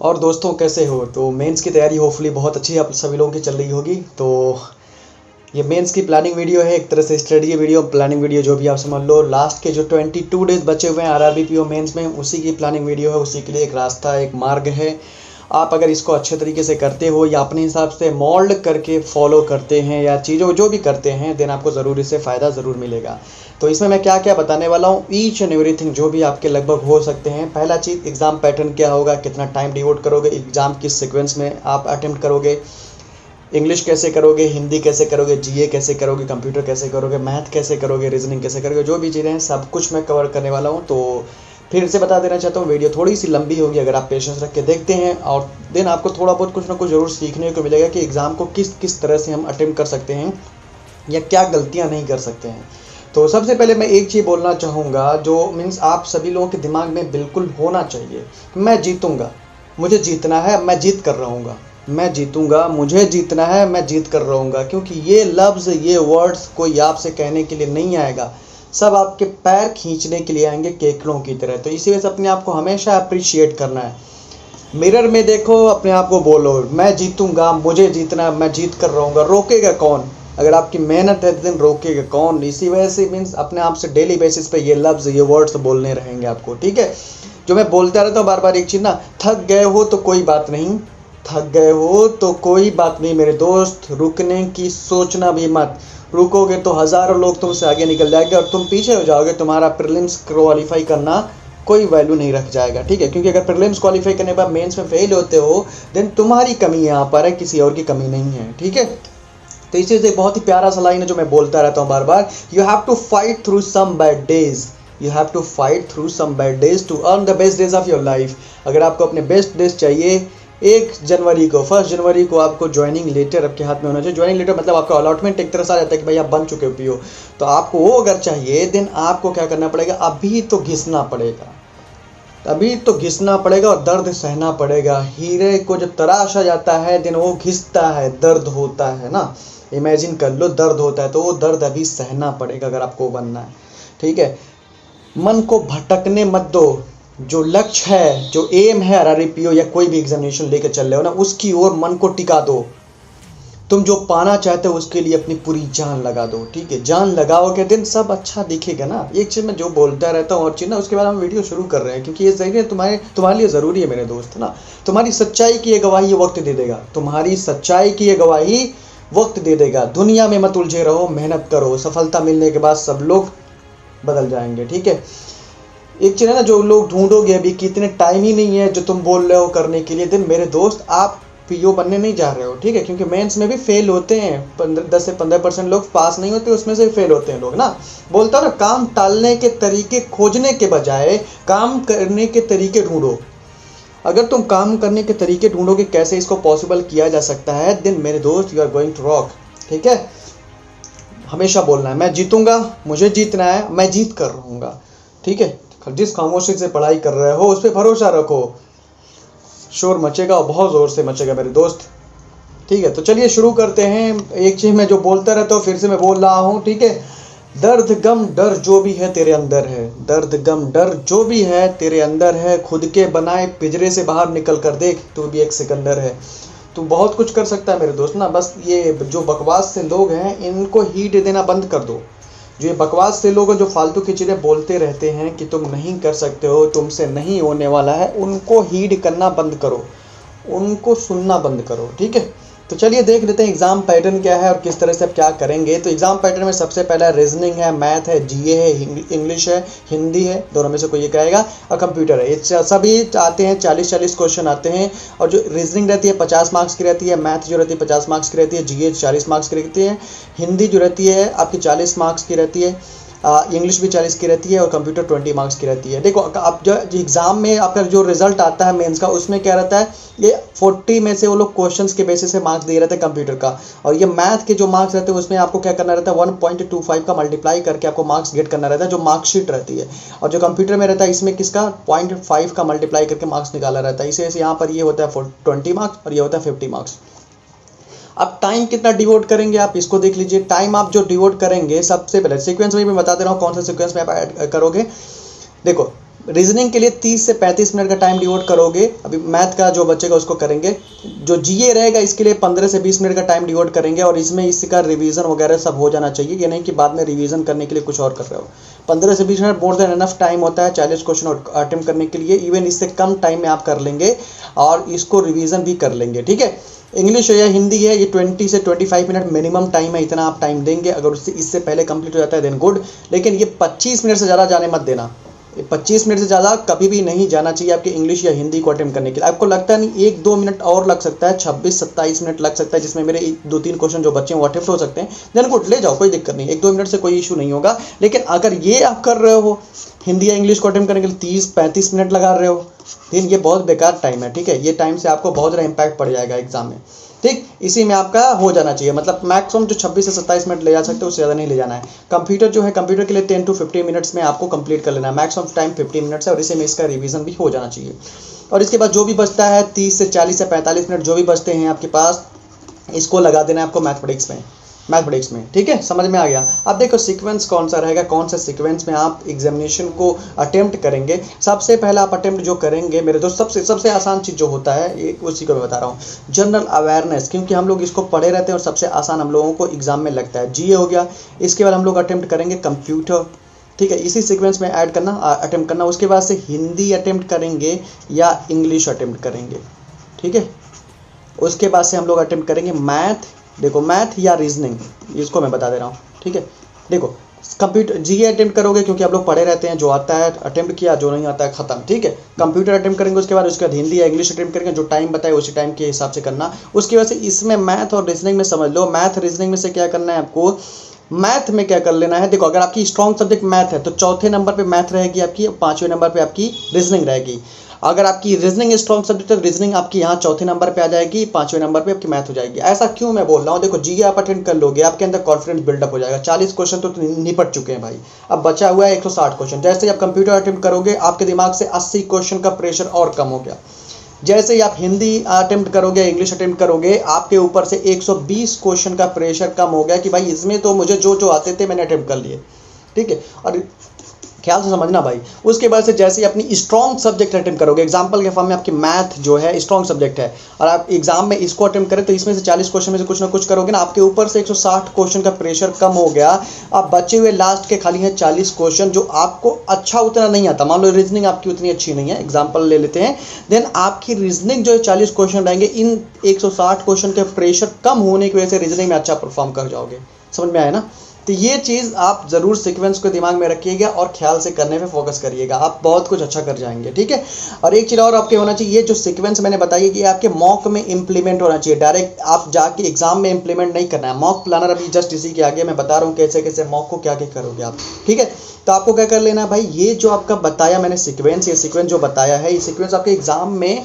और दोस्तों कैसे हो। तो मेंस की तैयारी होपफुली बहुत अच्छी आप सभी लोगों की चल रही होगी। तो ये मेंस की प्लानिंग वीडियो है, एक तरह से स्टडी वीडियो, प्लानिंग वीडियो जो भी आप समझ लो। लास्ट के जो 22 डेज बचे हुए हैं आरआरबी पीओ मेंस में, उसी की प्लानिंग वीडियो है। उसी के लिए एक रास्ता, एक मार्ग है। आप अगर इसको अच्छे तरीके से करते हो या अपने हिसाब से मोल्ड करके फॉलो करते हैं या चीज़ों जो भी करते हैं, देन आपको ज़रूर इससे फ़ायदा ज़रूर मिलेगा। तो इसमें मैं क्या क्या बताने वाला हूँ, ईच एंड एवरीथिंग जो भी आपके लगभग हो सकते हैं। पहला चीज़, एग्ज़ाम पैटर्न क्या होगा, कितना टाइम डिवोट करोगे, एग्ज़ाम किस सीक्वेंस में आप अटेम्प्ट करोगे, इंग्लिश कैसे करोगे, हिंदी कैसे करोगे, जीए कैसे करोगे, कंप्यूटर कैसे करोगे, मैथ कैसे करोगे, रीजनिंग कैसे करोगे, जो भी चीज़ें हैं सब कुछ मैं कवर करने वाला हूँ। तो फिर से बता देना चाहता हूँ, वीडियो थोड़ी सी लंबी होगी अगर आप पेशेंस रख के देखते हैं, और देन आपको थोड़ा बहुत कुछ ना कुछ ज़रूर सीखने को मिलेगा कि एग्ज़ाम को किस किस तरह से हम अटेम्प्ट कर सकते हैं या क्या गलतियाँ नहीं कर सकते हैं। तो सबसे पहले मैं एक चीज़ बोलना चाहूँगा जो मीन्स आप सभी लोगों के दिमाग में बिल्कुल होना चाहिए, मैं जीतूँगा, मुझे जीतना है, मैं जीत कर रहूँगा, मैं जीतूँगा, मुझे जीतना है, मैं जीत कर रहूँगा। क्योंकि ये लफ्ज़, ये वर्ड्स कोई आपसे कहने के लिए नहीं आएगा, सब आपके पैर खींचने के लिए आएंगे केकड़ों की तरह। तो इसी वजह से अपने आप को हमेशा अप्रिशिएट करना है। मिरर में देखो, अपने आप को बोलो मैं जीतूँगा, मुझे जीतना, मैं जीत कर रहूँगा। रोकेगा कौन? अगर आपकी मेहनत है दिन रोकेगा कौन? इसी वजह से मीन्स अपने आप से डेली बेसिस पे ये लफ्ज़, ये वर्ड्स बोलने रहेंगे आपको, ठीक है। जो मैं बोलता रहता हूँ बार बार एक चीज़ ना, थक गए हो तो कोई बात नहीं, थक गए हो तो कोई बात नहीं मेरे दोस्त, रुकने की सोचना भी मत। रुकोगे तो हज़ारों लोग तुमसे आगे निकल जाएंगे और तुम पीछे हो जाओगे। तुम्हारा प्रीलिम्स क्वालिफाई करना कोई वैल्यू नहीं रख जाएगा, ठीक है। क्योंकि अगर प्रीलिम्स क्वालिफाई करने के बाद मेंस में फेल होते हो, देन तुम्हारी कमी यहाँ पर है, किसी और की कमी नहीं है, ठीक है। तो इसी से बहुत ही प्यारा सा लाइन है जो मैं बोलता रहता हूँ बार बार, you have to fight through some bad days, you have to fight through some bad days to earn the best days of your life. अगर आपको अपने बेस्ट डेज चाहिए, 1 जनवरी को आपको ज्वाइनिंग लेटर आपके हाथ में होना चाहिए। ज्वाइनिंग लेटर मतलब आपका अलॉटमेंट एक तरह से आ जाता है कि भाई आप बन चुके हो पीओ। तो आपको वो अगर चाहिए, देन आपको क्या करना पड़ेगा, अभी तो घिसना पड़ेगा, अभी तो घिसना पड़ेगा और दर्द सहना पड़ेगा। हीरे को जब तराशा जाता है, देन वो घिसता है, दर्द होता है ना, इमेजिन कर लो दर्द होता है, तो वो दर्द अभी सहना पड़ेगा अगर आपको बनना है, ठीक है। मन को भटकने मत दो। जो लक्ष्य है, जो एम है आरआरबी पीओ या कोई भी एग्जामिनेशन लेकर चल रहे हो ना, उसकी ओर मन को टिका दो। तुम जो पाना चाहते हो उसके लिए अपनी पूरी जान लगा दो, ठीक है। जान लगाओगे दिन सब अच्छा दिखेगा ना। एक चीज़ मैं जो बोलता रहता हूँ और चीज़ ना, उसके बाद हम वीडियो शुरू कर रहे हैं क्योंकि ये सही है, तुम्हारे लिए ज़रूरी है मेरे दोस्त ना। तुम्हारी सच्चाई की ये गवाही ये वक्त दे देगा, तुम्हारी सच्चाई की ये गवाही वक्त दे देगा। दुनिया में मत उलझे रहो, मेहनत करो, सफलता मिलने के बाद सब लोग बदल जाएंगे, ठीक है। एक चीज़ है ना, जो लोग ढूंढोगे अभी कि इतने टाइम ही नहीं है जो तुम बोल रहे हो करने के लिए, दिन मेरे दोस्त आप पीओ बनने नहीं जा रहे हो, ठीक है। क्योंकि मेंस में भी फेल होते हैं, 10 से 15% लोग पास नहीं होते, उसमें से फेल होते हैं लोग ना। बोलता हूँ ना, काम टालने के तरीके खोजने के बजाय काम करने के तरीके ढूंढो। अगर तुम काम करने के तरीके ढूंढोगे कैसे इसको पॉसिबल किया जा सकता है, देन मेरे दोस्त you are going to rock, ठीक है। हमेशा बोलना है मैं जीतूंगा, मुझे जीतना है, मैं जीत कर रहूँगा, ठीक है। जिस खामोशी से पढ़ाई कर रहे हो उस पर भरोसा रखो, शोर मचेगा और बहुत ज़ोर से मचेगा मेरे दोस्त, ठीक है। तो चलिए शुरू करते हैं। एक चीज़ मैं जो बोलता रहता हूँ फिर से मैं बोल रहा हूँ, ठीक है। दर्द गम डर जो भी है तेरे अंदर है, दर्द गम डर जो भी है तेरे अंदर है। खुद के बनाए पिंजरे से बाहर निकल कर देख, तू भी एक सिकंदर है। तू बहुत कुछ कर सकता है मेरे दोस्त ना। बस ये जो बकवास से लोग हैं इनको हीट देना बंद कर दो। जो ये बकवास से लोग जो फालतू की चीज़ें बोलते रहते हैं कि तुम नहीं कर सकते हो, तुमसे नहीं होने वाला है, उनको हीड करना बंद करो, उनको सुनना बंद करो, ठीक है। तो चलिए देख लेते हैं एग्ज़ाम पैटर्न क्या है और किस तरह से आप क्या करेंगे। तो एग्ज़ाम पैटर्न में सबसे पहला रीजनिंग है, मैथ है, जीए है, इंग्लिश है, हिंदी है, दोनों में से कोई एक आएगा, और कंप्यूटर है। ये सभी आते हैं, 40-40 क्वेश्चन आते हैं। और जो रीजनिंग रहती है 50 मार्क्स की रहती है, मैथ जो रहती है 50 मार्क्स की रहती है, जीए 40 मार्क्स की रहती है, हिंदी जो रहती है आपकी 40 मार्क्स की रहती है, इंग्लिश भी 40 की रहती है, और कंप्यूटर 20 मार्क्स की रहती है। देखो अब जो एग्ज़ाम में आपका जो रिजल्ट आता है मेंस का, उसमें क्या रहता है, ये 40 में से वो लोग क्वेश्चंस के बेसिस से मार्क्स दे रहते हैं कंप्यूटर का। और ये मैथ के जो मार्क्स रहते हैं उसमें आपको क्या करना रहता है, 1.25 का मल्टीप्लाई करके आपको मार्क्स गेट करना रहता है, जो मार्कशीट रहती है। और जो कंप्यूटर में रहता है इसमें किसका 0.5 का मल्टीप्लाई करके मार्क्स निकाला रहता है। इसे यहाँ पर ये होता है 20 मार्क्स और ये होता है 50 मार्क्स। अब टाइम कितना डिवोट करेंगे आप इसको देख लीजिए। टाइम आप जो डिवोट करेंगे, सबसे पहले सीक्वेंस में मैं बता दे रहा हूँ कौन सा सीक्वेंस में आप ऐड करोगे। देखो रीजनिंग के लिए 30 से 35 मिनट का टाइम डिवोट करोगे। अभी मैथ का जो बच्चे का उसको करेंगे। जो जीए रहेगा इसके लिए 15 से 20 मिनट का टाइम डिवोट करेंगे और इसमें इसका रिवीजन वगैरह सब हो जाना चाहिए। ये नहीं कि बाद में रिवीजन करने के लिए कुछ और कर रहे हो। 15 से 20 minute more than enough time होता है 40 क्वेश्चन अटेम्प्ट करने के लिए। इवन इससे कम टाइम में आप कर लेंगे और इसको रिवीजन भी कर लेंगे, ठीक है। इंग्लिश या हिंदी है, ये 20 से 25 मिनट मिनिमम टाइम है, इतना आप टाइम देंगे। अगर उससे इससे पहले कंप्लीट हो जाता है देन गुड, लेकिन ये 25 मिनट से ज़्यादा जाने मत देना। 25 मिनट से ज़्यादा कभी भी नहीं जाना चाहिए आपके इंग्लिश या हिंदी को अटेम्प्ट करने के लिए। आपको लगता है नहीं 1-2 मिनट और लग सकता है, 26-27 मिनट लग सकता है, जिसमें मेरे 2-3 क्वेश्चन जो बच्चे हैं वो अटेम्प्ट हो सकते हैं, देन गुड, ले जाओ, कोई दिक्कत नहीं, 1-2 मिनट से कोई इशू नहीं होगा। लेकिन अगर ये आप कर रहे हो हिंदी या इंग्लिश को अटेम्प्ट करने के लिए 30-35 मिनट लगा रहे हो, देन ये बहुत बेकार टाइम है, ठीक है। ये टाइम से आपको बहुत ज़्यादा इंपैक्ट पड़ जाएगा एग्जाम में, ठीक। इसी में आपका हो जाना चाहिए, मतलब मैक्सिमम जो 26 से 27 मिनट ले जा सकते हो, उससे ज़्यादा नहीं ले जाना है। कंप्यूटर जो है, कंप्यूटर के लिए 10 to 15 मिनट्स में आपको कंप्लीट कर लेना है। मैक्सिमम टाइम 15 मिनट्स है और इसी में इसका रिवीजन भी हो जाना चाहिए। और इसके बाद जो भी बचता है 30 से 40 से 45 मिनट जो भी बचते हैं आपके पास, इसको लगा देना है आपको मैथमेटिक्स में, ठीक है। समझ में आ गया। अब देखो सीक्वेंस कौन सा रहेगा, कौन सा सीक्वेंस में आप एग्जामिनेशन को अटेम्प्ट करेंगे। सबसे पहला आप अटेम्प्ट जो करेंगे मेरे दोस्त, सबसे आसान चीज़ जो होता है ये उसी को मैं बता रहा हूँ, जनरल अवेयरनेस, क्योंकि हम लोग इसको पढ़े रहते हैं और सबसे आसान हम लोगों को एग्जाम में लगता है। जीए हो गया, इसके बाद हम लोग अटेम्प्ट करेंगे कंप्यूटर, ठीक है, इसी सीक्वेंस में ऐड करना, अटेम्प्ट करना। उसके बाद से हिंदी अटेम्प्ट करेंगे या इंग्लिश अटेम्प्ट करेंगे, ठीक है। उसके बाद से हम लोग अटेम्प्ट करेंगे मैथ, देखो मैथ या रीजनिंग, इसको मैं बता दे रहा हूँ, ठीक है। देखो कंप्यूटर जीए अटेम्प्ट करोगे क्योंकि आप लोग पढ़े रहते हैं, जो आता है अटेम्प्ट किया, जो नहीं आता है ख़त्म, ठीक है। कंप्यूटर अटेम्प्ट करेंगे, उसके बाद हिंदी या इंग्लिश अटेम्प्ट करेंगे, जो टाइम बताए उसी टाइम के हिसाब से करना। उसकी वजह से इसमें मैथ और रीजनिंग में समझ लो, मैथ रीजनिंग में से क्या करना है आपको, मैथ में क्या कर लेना है। देखो अगर आपकी स्ट्रॉन्ग सब्जेक्ट मैथ है तो चौथे नंबर पे मैथ रहेगी आपकी, 5वें नंबर पे आपकी रीजनिंग रहेगी। अगर आपकी रीजनिंग स्ट्रॉन्ग सब्जेक्ट है तो रीजनिंग आपकी यहाँ चौथे नंबर पे आ जाएगी, 5वें नंबर पे आपकी मैथ हो जाएगी। ऐसा क्यों मैं बोल रहा हूँ, देखो जीए आप अटेंड कर लोगे, आपके अंदर कॉन्फिडेंस बिल्डअप हो जाएगा। 40 क्वेश्चन तो निपट चुके हैं भाई, अब बचा हुआ है 160 क्वेश्चन। जैसे ही आप कंप्यूटर अटेम्प्ट करोगे आपके दिमाग से 80 क्वेश्चन का प्रेशर और कम हो गया। जैसे ही आप हिंदी अटेम्प्ट करोगे, इंग्लिश अटेम्प्ट करोगे, आपके ऊपर से 120 क्वेश्चन का प्रेशर कम हो गया कि भाई इसमें तो मुझे जो आते थे मैंने अटेम्प्ट कर लिए, ठीक है। और ख्याल से समझना भाई। उसके बाद से जैसे ही अपनी स्ट्रॉन्ग सब्जेक्ट अटेम्प्ट करोगे, एग्जांपल के फॉर्म में आपकी मैथ जो है स्ट्रॉन्ग सब्जेक्ट है और आप एग्जाम में इसको अटेम्प्ट करें तो इसमें से 40 क्वेश्चन में से कुछ ना कुछ करोगे ना, आपके ऊपर से 160 क्वेश्चन का प्रेशर कम हो गया। अब बचे हुए लास्ट के खाली हैं 40 क्वेश्चन जो आपको अच्छा उतना नहीं आता। मान लो रीजनिंग आपकी उतनी अच्छी नहीं है, एग्जाम्पल ले लेते हैं, देन आपकी रीजनिंग जो है 40 क्वेश्चन रहेंगे, इन 160 क्वेश्चन के प्रेशर कम होने की वजह से रीजनिंग में अच्छा परफॉर्म कर जाओगे। समझ में आया ना। तो ये चीज़ आप ज़रूर सीक्वेंस को दिमाग में रखिएगा और ख्याल से करने पे फोकस करिएगा, आप बहुत कुछ अच्छा कर जाएंगे, ठीक है। और एक चीज़ और आपके होना चाहिए, ये जो सीक्वेंस मैंने बताई कि आपके मॉक में इंप्लीमेंट होना चाहिए, डायरेक्ट आप जाके एग्जाम में इंप्लीमेंट नहीं करना है। मॉक प्लानर अभी जस्ट इसी के आगे मैं बता रहा हूँ कैसे कैसे मॉक को क्या क्या करोगे आप, ठीक है। तो आपको क्या कर लेना है भाई, ये जो आपका बताया मैंने सीक्वेंस, ये सीक्वेंस जो बताया है, ये सीक्वेंस आपके एग्जाम में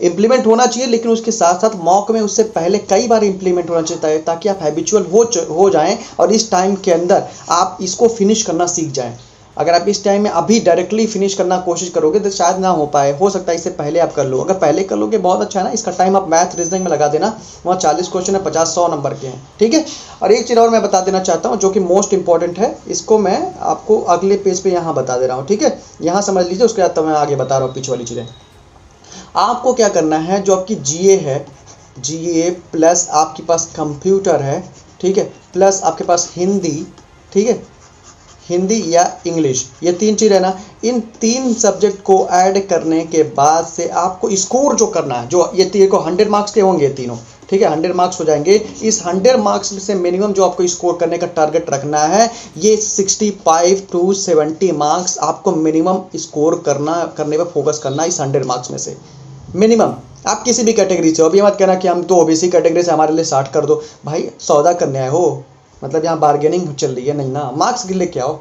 इम्प्लीमेंट होना चाहिए, लेकिन उसके साथ साथ मॉक में उससे पहले कई बार इम्प्लीमेंट होना चाहिए ताकि आप हैबिचुअल हो जाएं और इस टाइम के अंदर आप इसको फिनिश करना सीख जाएं। अगर आप इस टाइम में अभी डायरेक्टली फिनिश करना कोशिश करोगे तो शायद ना हो पाए, हो सकता है इससे पहले आप कर लो। अगर पहले कर लोगे बहुत अच्छा है ना, इसका टाइम आप मैथ रीजनिंग में लगा देना, वहाँ 40 क्वेश्चन है, 50-100 नंबर के हैं, ठीक है। और एक चीज़ और मैं बता देना चाहता हूँ जो कि मोस्ट इंपॉर्टेंट है, इसको मैं आपको अगले पेज पे यहाँ बता दे रहा हूँ, ठीक है। यहाँ समझ लीजिए, उसके बाद तो मैं आगे बता रहा हूँ पीछे वाली चीज़ें। आपको क्या करना है, जो आपकी जीए है, जीए प्लस आपके पास कंप्यूटर है, ठीक है, प्लस आपके पास हिंदी, ठीक है, हिंदी या इंग्लिश, ये 3 चीज़ है ना, इन 3 सब्जेक्ट को ऐड करने के बाद से आपको स्कोर जो करना है, जो ये 100 मार्क्स के होंगे तीनों, ठीक है, 100 मार्क्स हो जाएंगे। इस 100 मार्क्स से मिनिमम जो आपको स्कोर करने का टारगेट रखना है, ये 65 to 70 मार्क्स आपको मिनिमम स्कोर करने पर फोकस करना है इस 100 मार्क्स में से मिनिमम। आप किसी भी कैटेगरी से हो, अभी मत कहना कि हम तो ओबीसी कैटेगरी से हमारे लिए 60 कर दो, भाई सौदा करने आए हो, मतलब यहाँ बार्गेनिंग चल रही है, नहीं ना, मार्क्स गिर लेके आओ।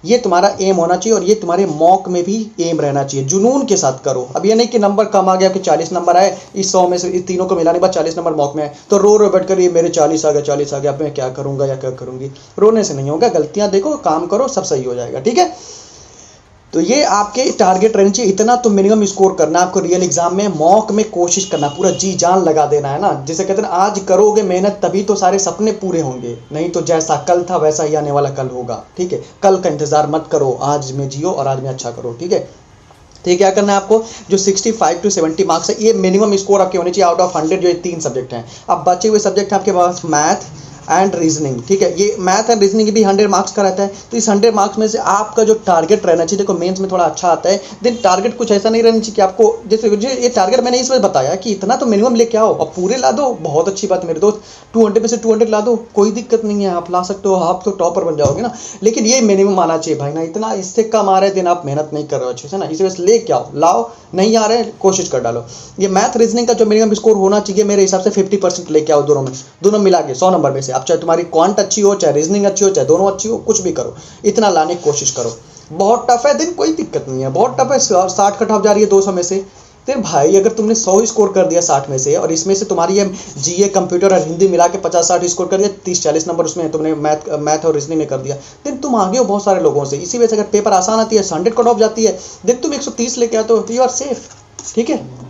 ये तुम्हारा एम होना चाहिए और ये तुम्हारे मॉक में भी एम रहना चाहिए, जुनून के साथ करो। अब ये नहीं कि नंबर कम आ गया कि 40 नंबर आए, इस 100 में से इस तीनों को मिलाने के बाद 40 नंबर मॉक में है तो रो बैठ कर ये मेरे 40 आ गया, 40 आ गया, अब मैं क्या करूँगा या क्या करूँगी, रोने से नहीं होगा। गलतियाँ देखो, काम करो, सब सही हो जाएगा, ठीक है। तो ये आपके टारगेट रहना चाहिए, इतना तो मिनिमम स्कोर करना है आपको रियल एग्जाम में। मॉक में कोशिश करना, पूरा जी जान लगा देना है ना, जिसे कहते हैं आज करोगे मेहनत तभी तो सारे सपने पूरे होंगे, नहीं तो जैसा कल था वैसा ही आने वाला कल होगा, ठीक है। कल का इंतजार मत करो, आज में जियो और आज में अच्छा करो, ठीक है। तो ये क्या करना है आपको, जो 65 to 70 मार्क्स है, ये मिनिमम स्कोर आपके होने चाहिए आउट ऑफ 100, जो ये 3 सब्जेक्ट हैं। अब बचे हुए सब्जेक्ट हैं आपके पास मैथ एंड रीजनिंग, ठीक है। ये मैथ एंड रीजनिंग भी 100 मार्क्स का रहता है। तो इस 100 मार्क्स में से आपका जो टारगेट रहना चाहिए, देखो मेंस में थोड़ा अच्छा आता है, देन टारगेट कुछ ऐसा नहीं रहना चाहिए कि आपको, जैसे ये टारगेट मैंने इस वजह बताया कि इतना तो मिनिमम लेके आओ, और पूरे ला दो, बहुत अच्छी बात मेरे दोस्त, 200 में से 200 ला दो, कोई दिक्कत नहीं है, आप ला सकते हो, आप तो टॉपर बन जाओगे ना। लेकिन ये मिनिमम आना चाहिए भाई ना, इतना इससे कम आ रहे दिन आप मेहनत नहीं कर रहे हो अच्छे से ना, इसी वजह से लेके आओ, लाओ, नहीं आ रहे कोशिश कर डालो। ये मैथ रीजनिंग का जो मिनिमम स्कोर होना चाहिए मेरे हिसाब से 50% लेके आओ, दोनों में, दोनों मिला के 100 नंबर में से। आप चाहे तुम्हारी क्वांट अच्छी हो, चाहे रीजनिंग अच्छी हो, चाहे दोनों अच्छी हो, कुछ भी करो, इतना लाने की कोशिश करो। बहुत टफ है दिन, कोई दिक्कत नहीं है, बहुत टफ है, 60 कट ऑफ जा रही है 200 में से। तो भाई अगर तुमने 100 स्कोर कर दिया 60 में से, और इसमें से तुम्हारी ये जीए कंप्यूटर और हिंदी मिला के 50-60 स्कोर कर दिया, 30-40 नंबर उसमें तुमने मैथ और रीजनिंग में कर दिया, देन तुम आगे हो बहुत सारे लोगों से। इसी वजह से अगर पेपर आसान आती है, 100 कट ऑफ जाती है, देन तुम 130 लेके आते हो, तो यू आर सेफ, ठीक है।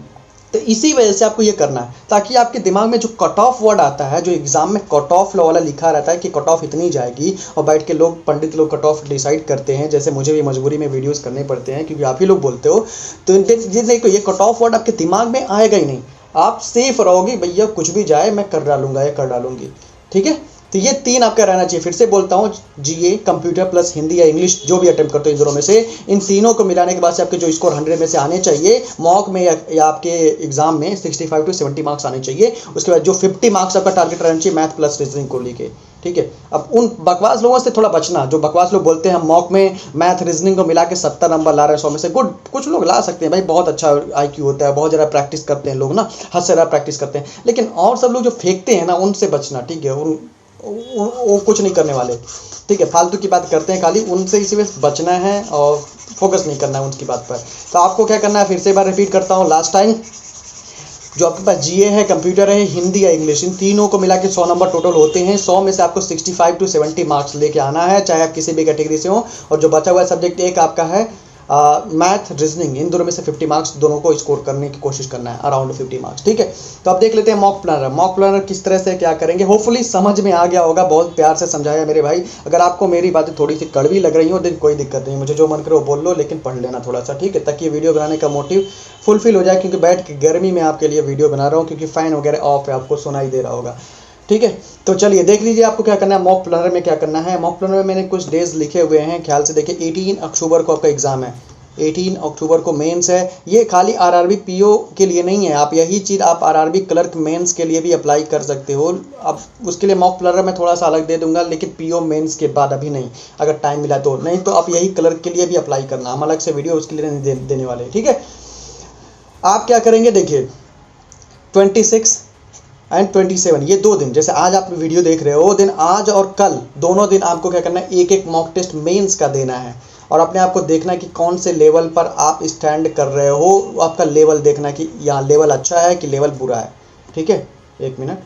तो इसी वजह से आपको ये करना है, ताकि आपके दिमाग में जो कट ऑफ वर्ड आता है, जो एग्जाम में कट ऑफ वाला लिखा रहता है कि कट ऑफ इतनी जाएगी, और बैठ के लोग, पंडित लोग कट ऑफ डिसाइड करते हैं, जैसे मुझे भी मजबूरी में वीडियोस करने पड़ते हैं क्योंकि आप ही लोग बोलते हो, तो ये कट ऑफ वर्ड आपके दिमाग में आएगा ही नहीं, आप सेफ रहोगे, भैया कुछ भी जाए मैं कर डालूंगा या कर डालूंगी, ठीक है। तो ये 3 आपका रहना चाहिए। फिर से बोलता हूँ, जीए, कंप्यूटर प्लस हिंदी या इंग्लिश, जो भी अटेम्प्ट करते हो इन दोनों में से, इन तीनों को मिलाने के बाद से आपके जो स्कोर 100 में से आने चाहिए मॉक में या आपके एग्जाम में 65 to 70 मार्क्स आने चाहिए। उसके बाद जो 50 मार्क्स आपका टारगेट रहना चाहिए मैथ प्लस रीजनिंग को लेके, ठीक है। अब उन बकवास लोगों से थोड़ा बचना, जो बकवास लोग बोलते हैं मॉक में मैथ रीजनिंग को मिला के 70 नंबर ला रहे हैं 100 में से, गुड, कुछ लोग ला सकते हैं भाई, बहुत अच्छा IQ होता है, बहुत ज़्यादा प्रैक्टिस करते हैं लोग ना, हद से ज़्यादा प्रैक्टिस करते हैं। लेकिन और सब लोग जो फेंकते हैं ना, उनसे बचना, ठीक है। वो कुछ नहीं करने वाले, ठीक है, फालतू की बात करते हैं खाली, उनसे इसी वजह बचना है और फोकस नहीं करना है उनकी बात पर। तो आपको क्या करना है, फिर से एक बार रिपीट करता हूँ लास्ट टाइम, जो आपके पास जीए है, कंप्यूटर है, हिंदी या इंग्लिश, इन तीनों को मिला के 100 नंबर टोटल होते हैं। 100 में से आपको 65 to 70 मार्क्स लेके आना है, चाहे आप किसी भी कैटेगरी से हो। और जो बचा हुआ सब्जेक्ट एक आपका है मैथ रीजनिंग, इन दोनों में से 50 मार्क्स दोनों को स्कोर करने की कोशिश करना है, अराउंड 50 मार्क्स, ठीक है। तो अब देख लेते हैं मॉक प्लानर। मॉक प्लानर किस तरह से क्या करेंगे, होपफुली समझ में आ गया होगा, बहुत प्यार से समझाया मेरे भाई। अगर आपको मेरी बातें थोड़ी सी कड़वी लग रही हो, तो कोई दिक्कत नहीं, मुझे जो मन करे वो बोल लो, लेकिन पढ़ लेना थोड़ा सा, ठीक है, ताकि ये वीडियो बनाने का मोटिव फुलफिल हो जाए। क्योंकि बैठ के गर्मी में आपके लिए वीडियो बना रहा हूँ, क्योंकि फ़ैन वगैरह ऑफ है, आपको सुनाई दे रहा होगा, ठीक है। तो चलिए देख लीजिए आपको क्या करना है। मॉक प्लानर में क्या करना है, मॉक प्लानर में मैंने कुछ डेज लिखे हुए हैं, ख्याल से देखिए। 18 अक्टूबर को आपका एग्जाम है, 18 अक्टूबर को मेंस है। ये खाली आरआरबी पीओ के लिए नहीं है, आप यही चीज़ आप आरआरबी क्लर्क मेंस के लिए भी अप्लाई कर सकते हो। अब उसके लिए मॉक प्लानर मैं थोड़ा सा अलग दे दूंगा, लेकिन पीओ मेंस के बाद अभी नहीं, अगर टाइम मिला तो, नहीं तो आप यही क्लर्क के लिए भी अप्लाई करना, हम अलग से वीडियो उसके लिए नहीं देने वाले, ठीक है। आप क्या करेंगे, देखिए 26 एंड 27 ये 2 दिन, जैसे आज आप वीडियो देख रहे हो, दिन आज और कल दोनों दिन आपको क्या करना है, एक मॉक टेस्ट मेंस का देना है, और अपने आप को देखना है कि कौन से लेवल पर आप स्टैंड कर रहे हो। आपका लेवल देखना कि यहाँ लेवल अच्छा है कि लेवल बुरा है, ठीक है। 1 मिनट,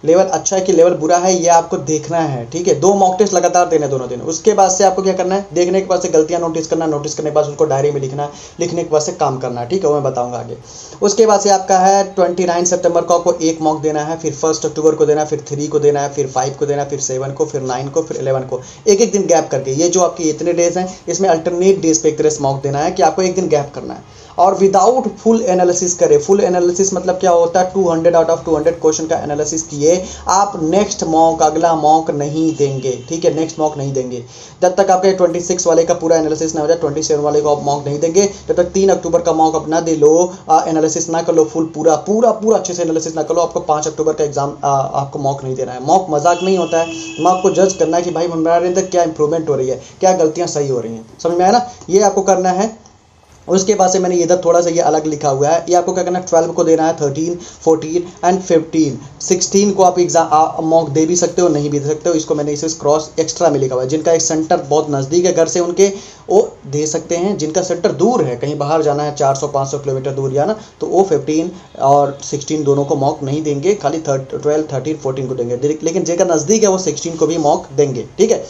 लेवल अच्छा है कि लेवल बुरा है, ये आपको देखना है, ठीक है। 2 मॉक टेस्ट लगातार देने दोनों दिन। उसके बाद से आपको क्या करना है, देखने के बाद से गलतियां नोटिस करना, नोटिस करने के बाद उसको डायरी में लिखना है, लिखने के बाद से काम करना है, ठीक है, वो मैं बताऊंगा आगे। उसके बाद से आपका है 29 सितंबर को आपको 1 मॉक देना है, फिर 1 अक्टूबर को देना है, फिर 3 को देना है, फिर 5 को देना है, फिर 7 को, फिर 9 को, फिर 11 को, एक दिन गैप करके। ये जो आपके इतने डेज हैं, इसमें अल्टरनेट डेज पे एक तरह से मॉक देना है कि आपको एक दिन गैप करना है, और विदाउट फुल एनालिसिस करे। फुल एनालिसिस मतलब क्या होता है, 200 आउट ऑफ 200 क्वेश्चन का एनालिसिस किए आप नेक्स्ट मॉक, अगला मॉक नहीं देंगे, ठीक है, नेक्स्ट मॉक नहीं देंगे जब तक आपके 26 वाले का पूरा एनालिसिस ना हो जाए। 27 वाले को आप मॉक नहीं देंगे जब तक 3 अक्टूबर का मॉक अपना दे लो, एनालिसिस ना कर लो, फुल पूरा अच्छे से एनालिसिस ना कर लो। आपको 5 अक्टूबर का एग्जाम आपको मॉक नहीं देना है। मॉक मजाक नहीं होता है, मॉक को जज करना है कि भाई हमारे अंदर क्या इंप्रूवमेंट हो रही है, क्या गलतियाँ सही हो रही हैं, समझ में आया ना, ये आपको करना है। उसके बाद से मैंने इधर थोड़ा सा ये अलग लिखा हुआ है, ये आपको क्या करना है, 12 को देना है, 13, 14 एंड 15, 16 को आप एग्जाम मॉक दे भी सकते हो, नहीं भी दे सकते हो। इसको मैंने इसे क्रॉस एक्स्ट्रा में लिखा हुआ है। जिनका एक सेंटर बहुत नज़दीक है घर से उनके, वो दे सकते हैं। जिनका सेंटर दूर है, कहीं बाहर जाना है, 400-500 किलोमीटर दूर जाना, तो वो 15 और 16 दोनों को मॉक नहीं देंगे, खाली 12, 13, 14 को देंगे। लेकिन जिनका नज़दीक है वो 16 को भी मॉक देंगे, ठीक है।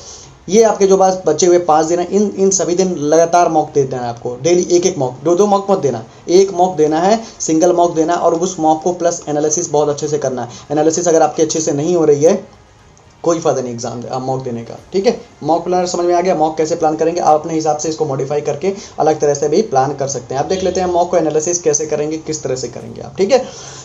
ये आपके जो पास बचे हुए 5 दिन हैं, इन सभी दिन लगातार मॉक दे देना है आपको, डेली एक मॉक, 2 मॉक मत देना, 1 मॉक देना है, सिंगल मॉक देना है। और उस मॉक को प्लस एनालिसिस बहुत अच्छे से करना है। एनालिसिस अगर आपके अच्छे से नहीं हो रही है कोई फायदा नहीं एग्जाम मॉक देने का। ठीक है, मॉक प्लानर समझ में आ गया। मॉक कैसे प्लान करेंगे, आप अपने हिसाब से इसको मॉडिफाई करके अलग तरह से भी प्लान कर सकते हैं। आप देख लेते हैं मॉक को एनालिसिस कैसे करेंगे, किस तरह से करेंगे आप। ठीक है,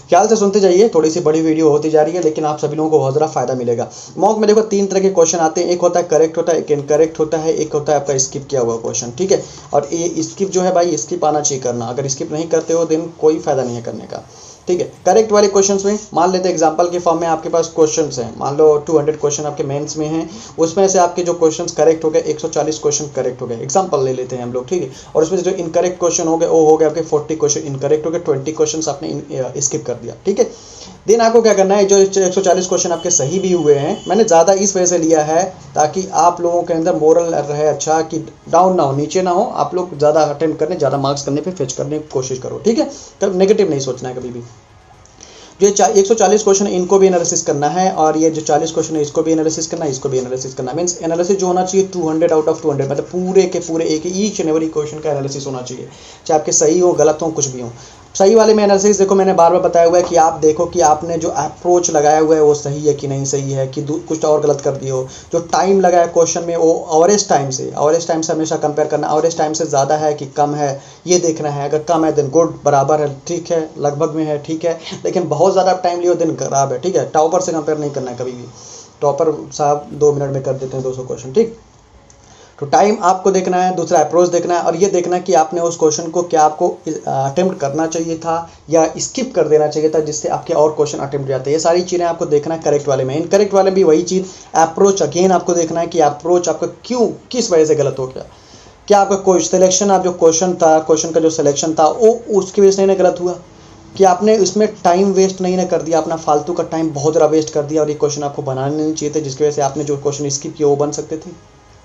ख्याल से सुनते जाइए, थोड़ी सी बड़ी वीडियो होती जा रही है लेकिन आप सभी लोगों को बहुत ज़्यादा फायदा मिलेगा। मॉक में देखो 3 तरह के क्वेश्चन आते हैं, एक होता है करेक्ट होता है, एक इनकरेक्ट होता है, एक होता है आपका स्किप किया हुआ क्वेश्चन। ठीक है, और ये स्किप जो है भाई, स्किप आना चाहिए करना, अगर स्किप नहीं करते हो देन कोई फायदा नहीं है करने का। ठीक है, करेक्ट वाले क्वेश्चंस में मान लेते हैं एग्जांपल के फॉर्म में आपके पास क्वेश्चंस हैं, मान लो 200 क्वेश्चन आपके मेंस में हैं, उसमें से आपके जो क्वेश्चंस करेक्ट हो गए 140 क्वेश्चन करेक्ट हो गए, एग्जांपल ले लेते हैं हम लोग। ठीक है, और उसमें से जो इनकरेक्ट क्वेश्चन हो गए वो हो गए आपके 40 क्वेश्चन इनकरेक्ट हो गए, 20 क्वेश्चन आपने स्किप कर दिया। ठीक है, देन आपको क्या करना है, जो 140 क्वेश्चन आपके सही भी हुए हैं, मैंने ज़्यादा इस वजह से लिया है ताकि आप लोगों के अंदर मोरल रहे अच्छा, कि डाउन ना हो, नीचे ना हो, आप लोग ज़्यादा अटेम्प्ट करने, ज़्यादा मार्क्स करने पे फेच करने की कोशिश करो। ठीक है, तब नेगेटिव नहीं सोचना है कभी भी। जो 140 क्वेश्चन है इनको भी एनालिसिस करना है, और ये जो 40 क्वेश्चन है इसको भी एनालिसिस करना है, इसको भी एनालिसिस करना है। मीन्स एनालिसिस जो होना चाहिए 200 आउट ऑफ 200, मतलब पूरे के पूरे एक ईच एंड एवरी क्वेश्चन का एनालिसिस होना चाहिए, चाहे आपके सही हो गलत हो कुछ भी हो। सही वाले में एनालिसिस देखो, मैंने बार बार बताया हुआ है कि आप देखो कि आपने जो अप्रोच लगाया हुआ है वो सही है कि नहीं सही है, कि कुछ और गलत कर दिए हो। जो टाइम लगाया क्वेश्चन में वो एवरेज टाइम से हमेशा कंपेयर करना, एवरेज टाइम से ज़्यादा है कि कम है ये देखना है। अगर कम है देन गुड, बराबर है ठीक है, लगभग में है ठीक है, लेकिन बहुत ज़्यादा टाइम लियो देन खराब है। ठीक है, टॉपर से कंपेयर नहीं करना है कभी भी, टॉपर साहब 2 मिनट में कर देते हैं 200 क्वेश्चन। ठीक, तो टाइम आपको देखना है, दूसरा अप्रोच देखना है, और ये देखना है कि आपने उस क्वेश्चन को क्या आपको अटेम्प्ट करना चाहिए था या स्किप कर देना चाहिए था, जिससे आपके और क्वेश्चन अटेम्प्ट जाते हैं। ये सारी चीज़ें आपको देखना है करेक्ट वाले में। इनकरेक्ट वाले भी वही चीज़, अप्रोच अगेन आपको देखना है कि अप्रोच आपका क्यों, किस वजह से गलत हो गया। क्या आपका कोई सिलेक्शन, आप जो क्वेश्चन था, क्वेश्चन का जो सिलेक्शन था वो उसकी वजह से नहीं गलत हुआ, कि आपने उसमें टाइम वेस्ट नहीं ना कर दिया, अपना फालतू का टाइम बहुत ज़्यादा वेस्ट कर दिया और ये क्वेश्चन आपको बनाने नहीं चाहिए थे, जिसकी वजह से आपने जो क्वेश्चन स्किप किए वो बन सकते थे।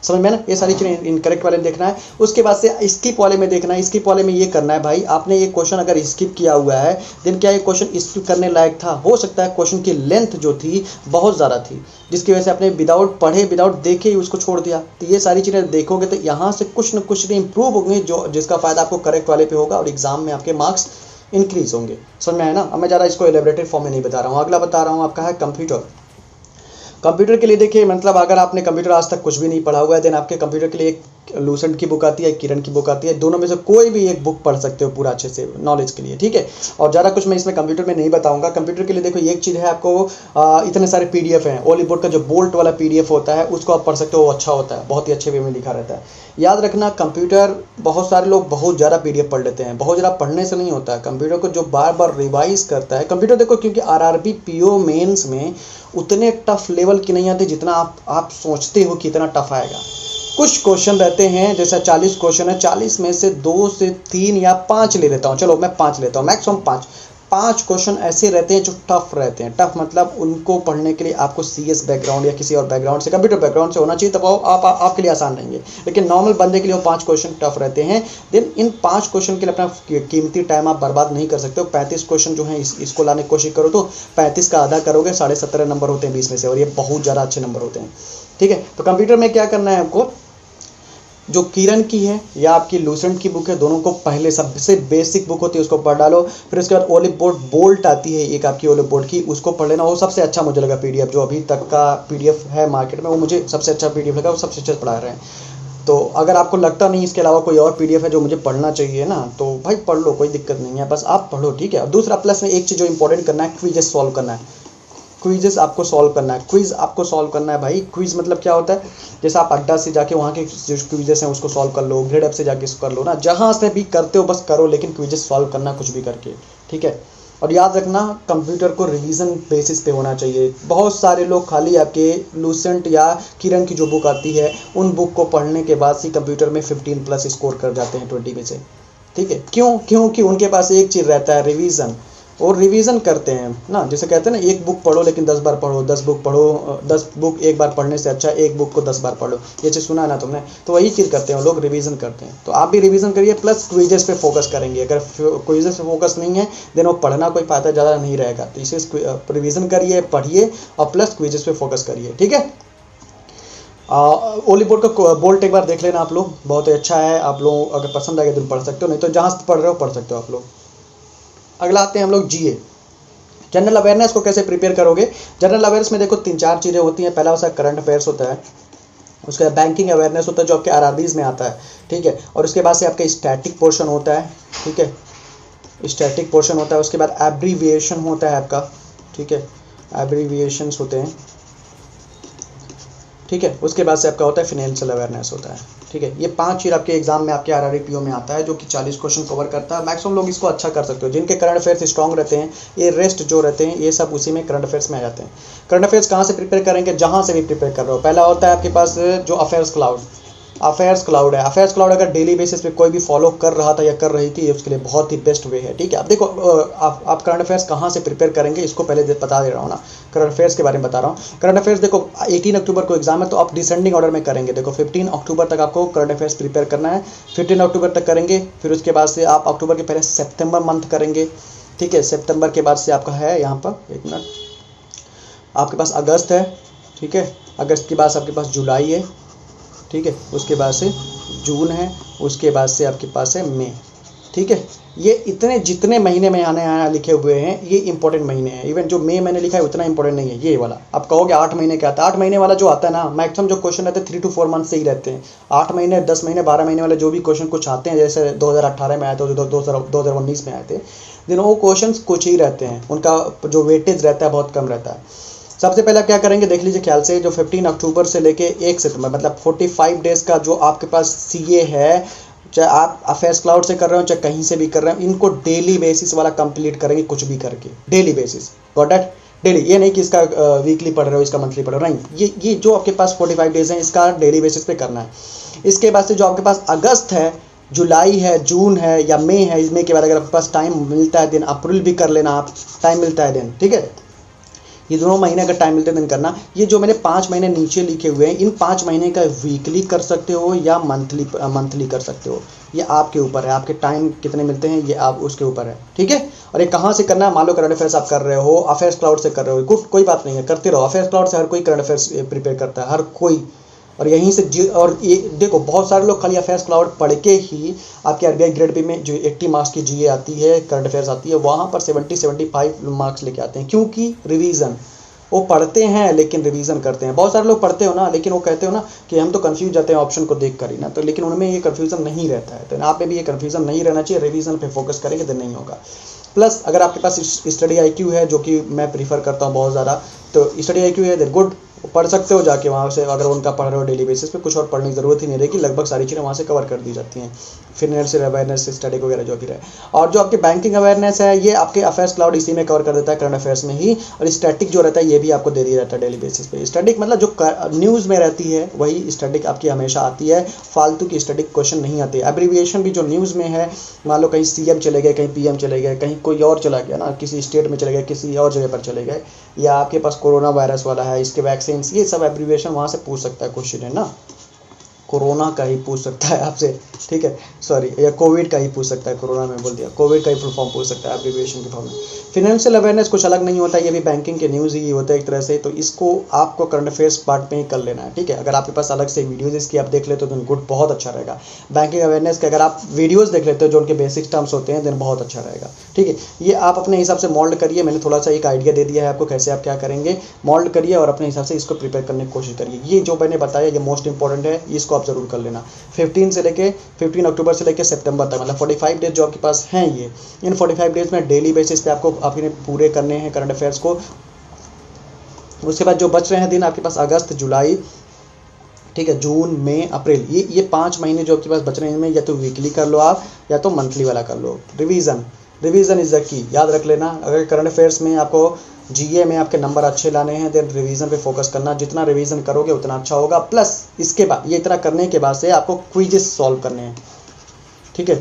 समझ में ना, ये सारी चीज़ें इनकरेक्ट वाले में देखना है। उसके बाद से स्किप वाले में देखना है। स्किप वाले में ये करना है भाई, आपने ये क्वेश्चन अगर स्किप किया हुआ है देन क्या ये क्वेश्चन स्किप करने लायक था, हो सकता है क्वेश्चन की लेंथ जो थी बहुत ज़्यादा थी, जिसकी वजह से आपने विदाउट पढ़े विदाउट देखे ही उसको छोड़ दिया। तो ये सारी चीज़ें देखोगे तो यहाँ से कुछ न कुछ इंप्रूव होंगे, जो जिसका फ़ायदा आपको करेक्ट वाले पे होगा और एग्जाम में आपके मार्क्स इंक्रीज होंगे। समझ में है ना। अब मैं ज़्यादा इसको एलेबरेटेड फॉर्म में नहीं बता रहा हूँ। अगला बता रहा हूँ आपका है कंप्यूटर। कंप्यूटर के लिए देखिए, मतलब अगर आपने कंप्यूटर आज तक कुछ भी नहीं पढ़ा हुआ है देन आपके कंप्यूटर के लिए एक लूसेंट की बुक आती है, किरण की बुक आती है, दोनों में से कोई भी एक बुक पढ़ सकते हो पूरा अच्छे से नॉलेज के लिए। ठीक है, और ज़्यादा कुछ मैं इसमें कंप्यूटर में नहीं बताऊंगा। कंप्यूटर के लिए देखो एक चीज़ है, आपको इतने सारे PDF हैं, ओली बोर्ड का जो बोल्ट वाला PDF होता है उसको आप पढ़ सकते हो, वो अच्छा होता है, बहुत ही अच्छे वे में लिखा रहता है। याद रखना कंप्यूटर, बहुत सारे लोग बहुत ज़्यादा PDF पढ़ लेते हैं, बहुत ज़्यादा पढ़ने से नहीं होता है। कंप्यूटर को जो बार बार रिवाइज करता है कंप्यूटर, देखो क्योंकि RRB PO मेंस में उतने टफ लेवल की नहीं आते जितना आप सोचते हो कि इतना टफ आएगा। कुछ क्वेश्चन रहते हैं, जैसा 40 क्वेश्चन है, 40 में से 2 से 3 या 5 ले लेता हूँ, चलो मैं 5 लेता हूँ, मैक्सिमम 5 क्वेश्चन ऐसे रहते हैं जो टफ रहते हैं। टफ मतलब उनको पढ़ने के लिए आपको CS बैकग्राउंड या किसी और बैकग्राउंड से, कंप्यूटर बैकग्राउंड से होना चाहिए, तब आपके लिए आसान रहेंगे। लेकिन नॉर्मल बंदे के लिए वो 5 क्वेश्चन टफ रहते हैं। देन इन 5 क्वेश्चन के लिए अपना कीमती टाइम आप बर्बाद नहीं कर सकते हो। 35 क्वेश्चन जो है इसको लाने की कोशिश करो तो 35 का आधा करोगे, 17.5 नंबर होते हैं 20 में से, और ये बहुत ज़्यादा अच्छे नंबर होते हैं। ठीक है, तो कंप्यूटर में क्या करना है आपको, जो किरण की है या आपकी लूसेंट की बुक है, दोनों को पहले सबसे बेसिक बुक होती है उसको पढ़ डालो। फिर उसके बाद ओलिव बोर्ड बोल्ट आती है एक आपकी ओलिव बोर्ड की, उसको पढ़ लेना। वो सबसे अच्छा मुझे लगा PDF, जो अभी तक का PDF है मार्केट में, वो मुझे सबसे अच्छा PDF लगा, वो सबसे अच्छा पढ़ा रहे हैं। तो अगर आपको लगता नहीं इसके अलावा कोई और PDF है जो मुझे पढ़ना चाहिए ना, तो भाई पढ़ लो, कोई दिक्कत नहीं है, बस आप पढ़ो। ठीक है, दूसरा प्लस में एक चीज़ जो इंपॉर्टेंट करना है, क्विजेस सॉल्व करना है। क्विजेस आपको सॉल्व करना है, क्विज आपको सॉल्व करना है भाई। क्विज मतलब क्या होता है, जैसे आप अड्डा से जाके वहाँ के जो क्विजेस हैं उसको सॉल्व कर लो, ग्रेड ऐप से जाके कर लो ना, जहाँ से भी करते हो बस करो, लेकिन क्विजेस सॉल्व करना कुछ भी करके। ठीक है, और याद रखना कंप्यूटर को रिवीजन बेसिस पे होना चाहिए। बहुत सारे लोग खाली आपके लूसेंट या किरण की जो बुक आती है उन बुक को पढ़ने के बाद ही कंप्यूटर में 15+ स्कोर कर जाते हैं 20 में से। ठीक है, क्यों? क्योंकि उनके पास एक चीज़ रहता है, रिवीजन। और रिवीजन करते हैं ना, जैसे कहते हैं ना, एक बुक पढ़ो लेकिन 10 बार पढ़ो, 10 बुक पढ़ो, 10 बुक एक बार पढ़ने से अच्छा एक बुक को 10 बार पढ़ो। ये चीज़ सुना है ना तुमने, तो वही चीज़ करते हैं लोग, रिवीजन करते हैं। तो आप भी रिवीजन करिए, प्लस क्विजेस पे फोकस करेंगे। अगर क्विजेस पे फोकस नहीं है देन वो पढ़ना कोई फायदा ज़्यादा नहीं रहेगा। तो इसे रिवीजन करिए, पढ़िए और प्लस क्विजेस पे फोकस करिए। ठीक है, ओली बोर्ड का बोल्ट एक बार देख लेना आप लोग, बहुत ही अच्छा है। आप लोग अगर पसंद आएगा तो पढ़ सकते हो, नहीं तो जहाँ से पढ़ रहे हो पढ़ सकते हो आप लोग। अगला आते हैं हम लोग GA। जनरल अवेयरनेस को कैसे प्रिपेयर करोगे? जनरल अवेयरनेस में देखो 3-4 चीज़ें होती हैं। पहला उसका करंट अफेयर्स होता है, उसके बाद बैंकिंग अवेयरनेस होता है जो आपके आरआरबीज में आता है, ठीक है, और उसके बाद से आपका स्टैटिक पोर्शन होता है, ठीक है, स्टैटिक पोर्शन होता है। उसके बाद एब्रीविएशन होता है आपका, ठीक है, एब्रीविएशंस होते हैं, ठीक है। उसके बाद से आपका होता है फिनेंशियल अवेयरनेस होता है, ठीक है। ये 5 चीज़ आपके एग्जाम में आपके आरआरबी पीओ में आता है जो कि 40 क्वेश्चन कवर करता है। मैक्सिमम लोग इसको अच्छा कर सकते हो जिनके करंट अफेयर्स स्ट्रॉन्ग रहते हैं। ये रेस्ट जो रहते हैं ये सब उसी में करंट अफेयर्स में आ जाते हैं। करंट अफेयर्स कहाँ से प्रिपेयर करेंगे? जहाँ से भी प्रिपेयर कर रहे हो। पहला होता है आपके पास जो अफेयर्स क्लाउड, अफेयर्स क्लाउड है। अफेयर्स क्लाउड अगर डेली बेसिस पे कोई भी फॉलो कर रहा था या कर रही थी, उसके लिए बहुत ही बेस्ट वे है, ठीक है। अब देखो आप करंट अफेयर्स कहाँ से प्रिपेयर करेंगे इसको पहले बता दे रहा हूँ ना, करंट अफेयर्स के बारे में बता रहा हूँ। करंट अफेयर्स देखो 18 अक्टूबर को एग्जाम है तो आप डिसेंडिंग ऑर्डर में करेंगे। देखो 15 अक्टूबर तक आपको करंट अफेयर्स प्रिपेयर करना है, 15 अक्टूबर तक करेंगे। फिर उसके बाद से आप अक्टूबर के पहले सितंबर मंथ करेंगे, ठीक है। सितंबर के बाद से आपका है यहाँ पर, एक मिनट, आपके पास अगस्त है, ठीक है। अगस्त के बाद से आपके पास जुलाई है, ठीक है। उसके बाद से जून है, उसके बाद से आपके पास है मई, ठीक है। ये इतने जितने महीने में यहाँ लिखे हुए हैं ये इंपॉर्टेंट महीने हैं। इवन जो मई मैंने लिखा है उतना इंपॉर्टेंट नहीं है ये वाला। आप कहोगे 8 महीने क्या आता है? 8 महीने वाला जो आता है ना, मैक्सिमम जो क्वेश्चन रहते हैं 3 to 4 मंथ से ही रहते हैं। 8 महीने, 10 महीने, 12 महीने वाले जो भी क्वेश्चन कुछ आते हैं, जैसे 2018 में आए थे, 2019 में आए थे, दिन वो क्वेश्चन कुछ ही रहते हैं, उनका जो वेटेज रहता है बहुत कम रहता है। सबसे पहले क्या करेंगे देख लीजिए ख्याल से, जो 15 अक्टूबर से लेके 1 सितंबर मतलब 45 डेज़ का जो आपके पास सीए है, चाहे आप अफेयर्स क्लाउड से कर रहे हो चाहे कहीं से भी कर रहे हो, इनको डेली बेसिस वाला कंप्लीट करेंगे, कुछ भी करके daily basis. Got that? Daily, ये नहीं कि इसका वीकली पढ़ रहे हो, इसका मंथली पढ़ रहे हो, नहीं, ये जो आपके पास 45 डेज़ हैं इसका डेली बेसिस पे करना है। इसके बाद से जो आपके पास अगस्त है, जुलाई है, जून है या मई है, इस मई के बाद अगर आपके पास टाइम मिलता है दिन, अप्रैल भी कर लेना आप, टाइम मिलता है दिन, ठीक है। ये दोनों महीने अगर टाइम मिलते हैं दिन करना। ये जो मैंने 5 महीने नीचे लिखे हुए हैं, इन 5 महीने का वीकली कर सकते हो या मंथली कर सकते हो, ये आपके ऊपर है। आपके टाइम कितने मिलते हैं ये आप उसके ऊपर है, ठीक है। और ये कहाँ से करना है? मान लो करंट अफेयर्स आप कर रहे हो, अफेयर्स क्लाउड से कर रहे हो, कोई बात नहीं है, करते रहो। अफेयर्स क्लाउड से हर कोई करंट अफेयर्स प्रिपेयर करता है, हर कोई। और यहीं से और ये देखो बहुत सारे लोग खाली अफेयर्स क्लाउड पढ़ के ही आपके आरबीआई ग्रेड बी में जो 80 मार्क्स की जीए आती है, करंट अफेयर्स आती है, वहाँ पर 70-75 मार्क्स लेके आते हैं। क्योंकि रिवीजन, वो पढ़ते हैं लेकिन रिवीजन करते हैं। बहुत सारे लोग पढ़ते हो ना, लेकिन वो कहते हो ना कि हम तो कंफ्यूज जाते हैं ऑप्शन को देख कर ही ना, तो लेकिन उनमें ये कंफ्यूजन नहीं रहता है। तो आप में भी ये कंफ्यूजन नहीं रहना चाहिए। रिवीजन पे फोकस करेंगे तो नहीं होगा। प्लस अगर आपके पास स्टडी आईक्यू है, जो कि मैं प्रीफर करता हूँ बहुत ज़्यादा, तो स्टडी आईक्यू है देन गुड, पढ़ सकते हो जाके वहाँ से। अगर उनका पढ़ रहे हो डेली बेसिस पे, कुछ और पढ़ने की ज़रूरत ही नहीं रहेगी, लगभग सारी चीज़ें वहाँ से कवर कर दी जाती हैं। फिनेंशियल अवेयरनेस, स्टडी वगैरह जो भी रहे। और जो आपकी बैंकिंग अवेयरनेस है ये आपके अफेयर्स क्लाउड इसी में कवर कर देता है, करंट अफेयर्स में ही। और स्टैटिक जो रहता है ये भी आपको दे दिया जाता है डेली बेसिस पे। स्टैटिक मतलब जो न्यूज़ में रहती है वही स्टैटिक आपकी हमेशा आती है, फालतू की स्टैटिक क्वेश्चन नहीं आती है। एब्रीविएशन भी जो न्यूज़ में है, मान लो कहीं सीएम चले गए, कहीं पीएम चले गए, कहीं कोई और चला गया ना, किसी स्टेट में चले गए, किसी और जगह पर चले गए, या आपके पास कोरोना वायरस वाला है, इसके वैक्सीन, ये सब एब्रीविएशन वहाँ से पूछ सकता है क्वेश्चन, है ना। कोरोना का ही पूछ सकता है आपसे, ठीक है, सॉरी, या कोविड का ही पूछ सकता है, कोरोना में बोल दिया, कोविड का ही फुल फॉर्म पूछ सकता है एब्रीविएशन के फॉर्म में। फिनेंशियल अवेयरनेस कुछ अलग नहीं होता है, ये भी बैंकिंग के न्यूज़ ही होता है एक तरह से। तो इसको आपको करंट अफेयर्स पार्ट में ही कर लेना है, ठीक है। अगर आपके पास अलग से वीडियोज़ इसकी आप देख लेते हो तो गुड, बहुत अच्छा रहेगा। बैंकिंग अवेयरनेस के अगर आप वीडियोज़ देख लेते हो जो उनके बेसिक टर्म्स होते हैं, देन बहुत अच्छा रहेगा, ठीक है। ये आप अपने हिसाब से मोल्ड करिए, मैंने थोड़ा सा एक आइडिया दे दिया है आपको कैसे आप क्या करेंगे, मोल्ड करिए और अपने हिसाब से इसको प्रिपेयर करने की कोशिश करिए। ये जो मैंने बताया ये मोस्ट इंपॉर्टेंट है, इसको आप जरूर कर लेना। 15 अक्टूबर से लेके सितंबर तक मतलब 45 डेज जो आपके पास हैं, ये इन 45 डेज में डेली बेसिस पे आपको अपने पूरे करने हैं करंट अफेयर्स को। उसके बाद जो बच रहे हैं दिन आपके पास अगस्त, जुलाई, ठीक है, जून, मई, अप्रैल, ये 5 महीने जो आपके पास बच रहे हैं इनमें या तो वीकली कर लो आप या तो मंथली वाला कर लो। रिवीजन इज द की, याद रख लेना। अगर करंट अफेयर्स में आपको जीए में आपके नंबर अच्छे लाने हैं देन रिवीजन पे फोकस करना। जितना रिवीजन करोगे उतना अच्छा होगा। प्लस इसके बाद ये इतना करने के बाद से आपको क्विजेस सॉल्व करने हैं, ठीक है,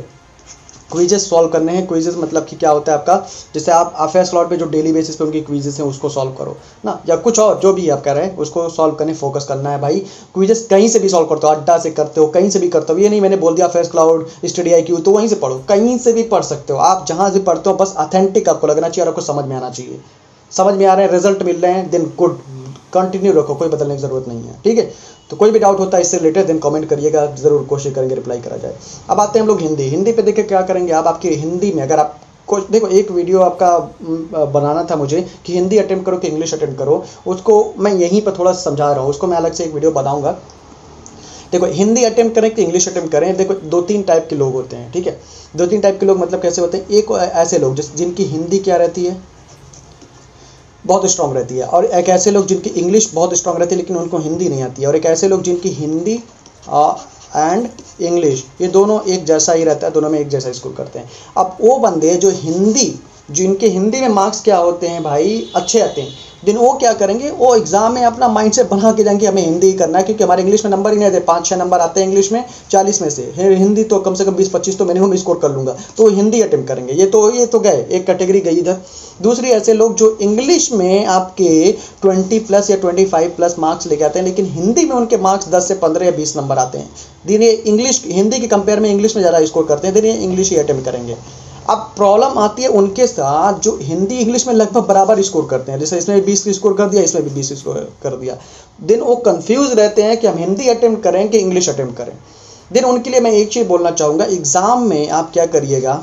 क्विजेस सॉल्व करने हैं। क्विजेस मतलब कि क्या होता है आपका, जैसे आप अफेयर्स क्लाउड पे जो डेली बेसिस पे उनकी क्विजेस हैं उसको सॉल्व करो ना, या कुछ और जो भी आप कह रहे हैं उसको सॉल्व करने फोकस करना है भाई। क्विजेस कहीं से भी सॉल्व करते हो, अड्डा से करते हो, कहीं से भी करते हो, ये नहीं मैंने बोल दिया अफेयर्स क्लाउड स्टडी आईक्यू तो वहीं से पढ़ो, कहीं से भी पढ़ सकते हो आप, जहाँ से पढ़ते हो बस ऑथेंटिक आपको लगना चाहिए और आपको समझ में आना चाहिए। समझ में आ रहे हैं, रिजल्ट मिल रहे हैं, देन गुड, कंटिन्यू रखो, कोई बदलने की जरूरत नहीं है, ठीक है। तो कोई भी डाउट होता है इससे रिलेटेड देन कमेंट करिएगा, जरूर कोशिश करेंगे रिप्लाई करा जाए। अब आते हैं हम लोग हिंदी पे। देखिए क्या करेंगे आप, आपकी हिंदी में अगर आप देखो एक वीडियो आपका बनाना था मुझे कि हिंदी अटेम्प्ट करो कि इंग्लिश अटेम्प्ट करो, उसको मैं यहीं पर थोड़ा समझा रहा हूँ, उसको मैं अलग से एक वीडियो बनाऊंगा। देखो हिंदी अटेम्प्ट करें कि इंग्लिश अटेम्प्ट करें, देखो 2-3 टाइप के लोग होते हैं, ठीक है। 2-3 टाइप के लोग मतलब कैसे होते हैं, एक ऐसे लोग जिनकी हिंदी क्या रहती है, बहुत स्ट्रांग रहती है, और एक ऐसे लोग जिनकी इंग्लिश बहुत स्ट्रांग रहती है लेकिन उनको हिंदी नहीं आती है, और एक ऐसे लोग जिनकी हिंदी एंड इंग्लिश ये दोनों एक जैसा ही रहता है, दोनों में एक जैसा स्कोर करते हैं। अब वो बंदे जो जिनके हिंदी में मार्क्स क्या होते हैं भाई, अच्छे आते हैं, दिन वो क्या करेंगे, वो एग्जाम में अपना माइंड से बना के जाएंगे हमें हिंदी ही करना है, क्योंकि हमारे इंग्लिश में नंबर ही नहीं आते, 5-6 नंबर आते हैं इंग्लिश में 40 में से, हिंदी तो कम से कम 20-25 तो मिनिमम स्कोर कर लूंगा, तो वो हिंदी अटेम्प्ट करेंगे। ये तो गए, एक कैटेगरी गई इधर। दूसरी ऐसे लोग जो इंग्लिश में आपके 20+ या 25+ मार्क्स लेके आते हैं, लेकिन हिंदी में उनके मार्क्स 10 से 15 या 20 नंबर आते हैं, दिन ये हिंदी के कंपेयर में इंग्लिश में ज़्यादा स्कोर करते हैं, दिन ये इंग्लिश ही अटेम्प्ट करेंगे। अब प्रॉब्लम आती है उनके साथ जो हिंदी इंग्लिश में लगभग बराबर स्कोर करते हैं, जैसे इसमें 20 स्कोर कर दिया, इसमें भी 20 स्कोर कर दिया, दिन वो कंफ्यूज रहते हैं कि हम हिंदी अटेम्प्ट करें कि इंग्लिश अटेम्प्ट करें। दिन उनके लिए मैं एक चीज़ बोलना चाहूँगा, एग्ज़ाम में आप क्या करिएगा,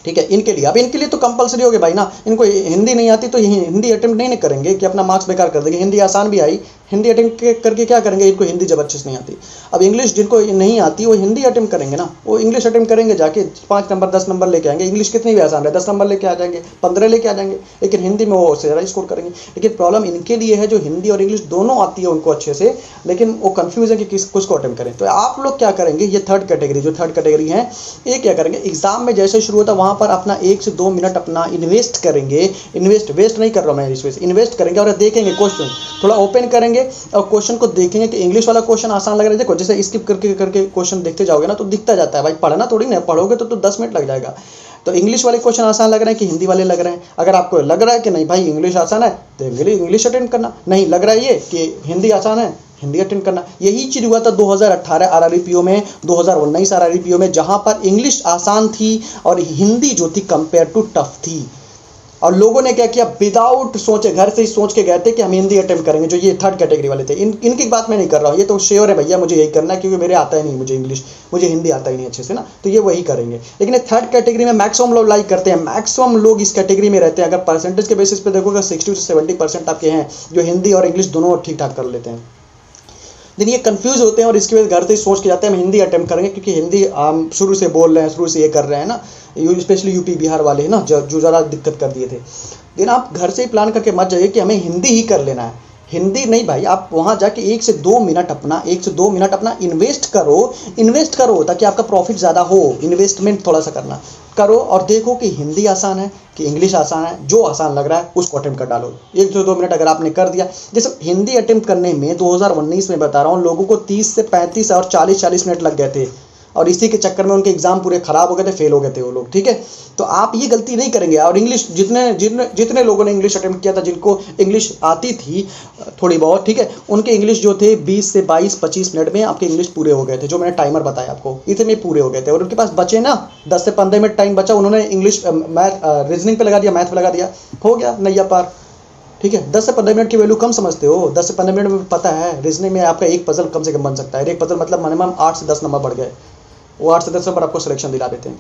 ठीक है, इनके लिए तो कंपलसरी हो गया भाई ना, इनको हिंदी नहीं आती तो हिंदी अटेम्प्ट नहीं करेंगे कि अपना मार्क्स बेकार कर देंगे। हिंदी आसान भी आई, हिंदी अटेम्प्ट करके क्या करेंगे, इनको हिंदी जब अच्छे से नहीं आती। अब इंग्लिश जिनको नहीं आती वो हिंदी अटेम्प्ट करेंगे ना, वो इंग्लिश अटेम्प्ट करेंगे, जाके 5 नंबर 10 नंबर लेके आएंगे। इंग्लिश कितनी भी आसान है, 10 नंबर लेके आ जाएंगे, 15 लेके आ जाएंगे, लेकिन हिंदी में वो उससे ज़्यादा स्कोर करेंगे। लेकिन प्रॉब्लम इनके लिए है जो हिंदी और इंग्लिश दोनों आती है उनको अच्छे से, लेकिन वो कन्फ्यूज है कि किसको अटेम्प्ट करें। तो आप लोग क्या करेंगे, ये थर्ड कैटेगरी है, ये क्या करेंगे, एग्जाम में जैसे शुरू होता है वहाँ पर अपना 1 से 2 मिनट अपना इन्वेस्ट करेंगे, वेस्ट नहीं कर रहा मैं, इन्वेस्ट करेंगे और देखेंगे क्वेश्चन, थोड़ा ओपन करेंगे और क्वेश्चन को देखेंगे कि इंग्लिश वाला क्वेश्चन आसान लग रहा है। देखो जैसे स्किप करके क्वेश्चन देखते जाओगे ना तो दिखता जाता है भाई, पढ़ना थोड़ी ना, पढ़ोगे तो 10 मिनट लग जाएगा। तो इंग्लिश वाले क्वेश्चन आसान लग रहे हैं कि हिंदी वाले लग रहे हैं। अगर आपको लग रहा है कि नहीं भाई इंग्लिश आसान है तो इंग्लिश अटेम्प्ट करना, नहीं लग रहा है ये कि हिंदी आसान है, हिंदी अटेम्प्ट करना। यही चीज़ हुआ था 2018 RRBPO में, 2019 RRBPO में, जहाँ पर इंग्लिश आसान थी और हिंदी जो थी कंपेयर टू टफ थी, और लोगों ने क्या किया, विदाउट सोचे, घर से ही सोच के गए थे कि हम हिंदी अटेम्प्ट करेंगे। जो ये थर्ड कैटेगरी वाले थे, इनकी बात मैं नहीं कर रहा हूँ, ये तो श्योर है भैया मुझे यही करना है क्योंकि मेरे आता ही नहीं, मुझे इंग्लिश, मुझे हिंदी आता ही नहीं अच्छे से ना, तो ये वही करेंगे। लेकिन थर्ड कैटेगरी में मैक्सिमम लोग लाइक करते हैं, मैक्सिमम लोग इस कैटेगरी में रहते हैं। अगर परसेंटेज के बेसिस पे देखोगे 60 से 70% आपके हैं जो हिंदी और इंग्लिश दोनों ठीक ठाक कर लेते हैं। दिन ये कंफ्यूज होते हैं और इसके बाद घर से ही सोच के जाते हैं हम हिंदी अटेम्प्ट करेंगे, क्योंकि हिंदी हम शुरू से बोल रहे हैं, शुरू से ये कर रहे हैं ना, स्पेशली यूपी बिहार वाले ना जो ज़रा दिक्कत कर दिए थे। दिन आप घर से ही प्लान करके मत जाइए कि हमें हिंदी ही कर लेना है, हिंदी नहीं भाई, आप वहाँ जाके 1 से 2 मिनट अपना इन्वेस्ट करो ताकि आपका प्रॉफिट ज़्यादा हो। इन्वेस्टमेंट थोड़ा सा करो और देखो कि हिंदी आसान है कि इंग्लिश आसान है, जो आसान लग रहा है उसको अटेम्प्ट कर डालो। 1 से 2 मिनट अगर आपने कर दिया, जैसे हिंदी अटेम्प्ट करने में 2019 में बता रहा हूँ लोगों को 30 से 35 और 40 मिनट लग गए थे, और इसी के चक्कर में उनके एग्जाम पूरे खराब हो गए थे, फेल हो गए थे वो लोग, ठीक है। तो आप ये गलती नहीं करेंगे। और इंग्लिश जितने लोगों ने इंग्लिश अटेम्प्ट किया था, जिनको इंग्लिश आती थी थोड़ी बहुत, ठीक है, उनके इंग्लिश जो थे 20 से 22-25 मिनट में आपके इंग्लिश पूरे हो गए थे, जो मैंने टाइमर बताया आपको, इतने पूरे हो गए थे। और उनके पास बचे ना 10 से 15 मिनट टाइम बचा, उन्होंने इंग्लिश रीजनिंग पे लगा दिया, मैथ पे लगा दिया, हो गया नैया पार, ठीक है। 10 से 15 मिनट की वैल्यू कम समझते हो, 10 से 15 मिनट में पता है रीजनिंग में आपका एक पजल कम से कम बन सकता है। एक पजल मतलब मिनिमम 8 से 10 नंबर बढ़ गए, वो 8 से 10 नंबर आपको सिलेक्शन दिला देते हैं।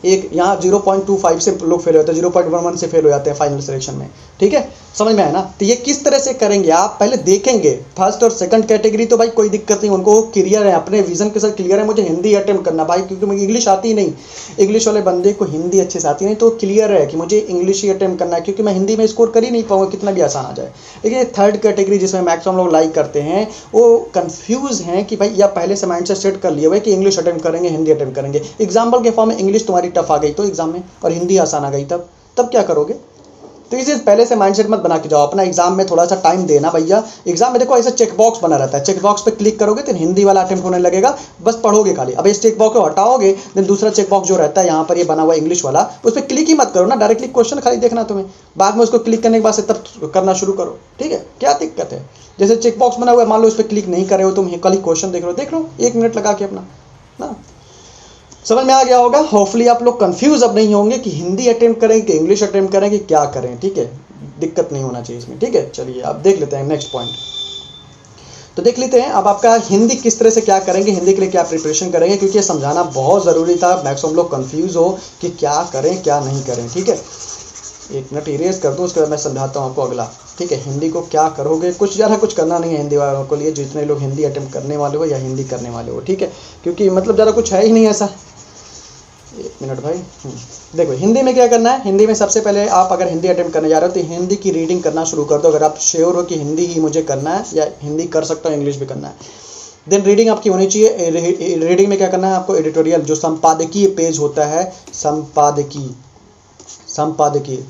एक यहाँ 0.25 से लोग फेल होते हैं, 0.11 से फेल हो जाते हैं फाइनल सिलेक्शन में, ठीक है, समझ में आया ना। तो ये किस तरह से करेंगे आप पहले देखेंगे। फर्स्ट और सेकंड कैटेगरी तो भाई कोई दिक्कत नहीं, उनको क्लियर है, अपने विजन के साथ क्लियर है, मुझे हिंदी अटेम्प्ट करना भाई, क्योंकि मुझे इंग्लिश आती नहीं, इंग्लिश वाले बंदे को हिंदी अच्छे से आती नहीं, तो क्लियर है कि मुझे इंग्लिश ही अटेम्प्ट करना है, क्योंकि मैं हिंदी में स्कोर कर ही नहीं पाऊंगा कितना भी आसान आ जाए। लेकिन थर्ड कैटेगरी जिसमें मैक्सिमम लोग लाइक करते हैं, वो कन्फ्यूज़ हैं कि भाई या पहले से माइंड सेट कर लिए हुए कि इंग्लिश अटेम्प्ट करेंगे, हिंदी अटेम्प्ट करेंगे। एग्जाम्पल के फॉर्म में इंग्लिश तुम्हारी टफ आ गई तो एग्जाम में, और हिंदी आसान आ गई तब क्या करोगे। तो इसे पहले से माइंडसेट मत बना के जाओ, अपना एग्जाम में थोड़ा सा टाइम देना भैया। एग्जाम में देखो ऐसा चेक बॉक्स बना रहता है, चेक बॉक्स पे क्लिक करोगे तो हिंदी वाला अटेम्प्ट होने लगेगा, बस पढ़ोगे खाली। अब इस चेक बॉक्स को हटाओगे, देन दूसरा चेक बॉक्स जो रहता है यहाँ पर ये बना हुआ इंग्लिश वाला, उस पर क्लिक ही मत करो ना, डायरेक्टली क्वेश्चन खाली देखना तुम्हें, बाद में उसको क्लिक करने के बाद से तब करना शुरू करो, ठीक है, क्या दिक्कत है। जैसे चेक बॉक्स बना हुआ है, मान लो उस पर क्लिक नहीं कर रहे हो तुम, कल ही क्वेश्चन देख लो 1 मिनट लगा के अपना ना। समझ में आ गया होगा, होपफुली आप लोग कंफ्यूज अब नहीं होंगे कि हिंदी अटेम्प्ट करें कि इंग्लिश अटेम्प्ट करें कि क्या करें, ठीक है, दिक्कत नहीं होना चाहिए इसमें, ठीक है। चलिए अब देख लेते हैं नेक्स्ट पॉइंट। तो देख लेते हैं अब आपका हिंदी किस तरह से क्या करेंगे, हिंदी के लिए क्या प्रिपरेशन करेंगे, क्योंकि ये समझाना बहुत ज़रूरी था। मैक्सिमम लोग कंफ्यूज हो कि क्या करें क्या नहीं करें। ठीक है, एक मिनट इरेज कर दूँ, उसके बाद मैं समझाता हूँ आपको अगला। ठीक है, हिंदी को क्या करोगे, कुछ ज़्यादा कुछ करना नहीं है हिंदी वालों के लिए, जितने लोग हिंदी अटेम्प्ट करने वाले हो या हिंदी करने वाले हो। ठीक है, क्योंकि मतलब ज़्यादा कुछ है ही नहीं ऐसा। एक मिनट भाई, देखो हिंदी में क्या करना है। हिंदी में सबसे पहले आप अगर हिंदी अटेम्प्ट करने जा रहे हो तो हिंदी की रीडिंग करना शुरू कर दो। अगर आप श्योर हो कि हिंदी ही मुझे करना है या हिंदी कर सकता हूँ, इंग्लिश भी करना है, देन रीडिंग आपकी होनी चाहिए। रीडिंग में क्या करना है आपको, एडिटोरियल जो संपादकीय पेज होता है, संपादकीय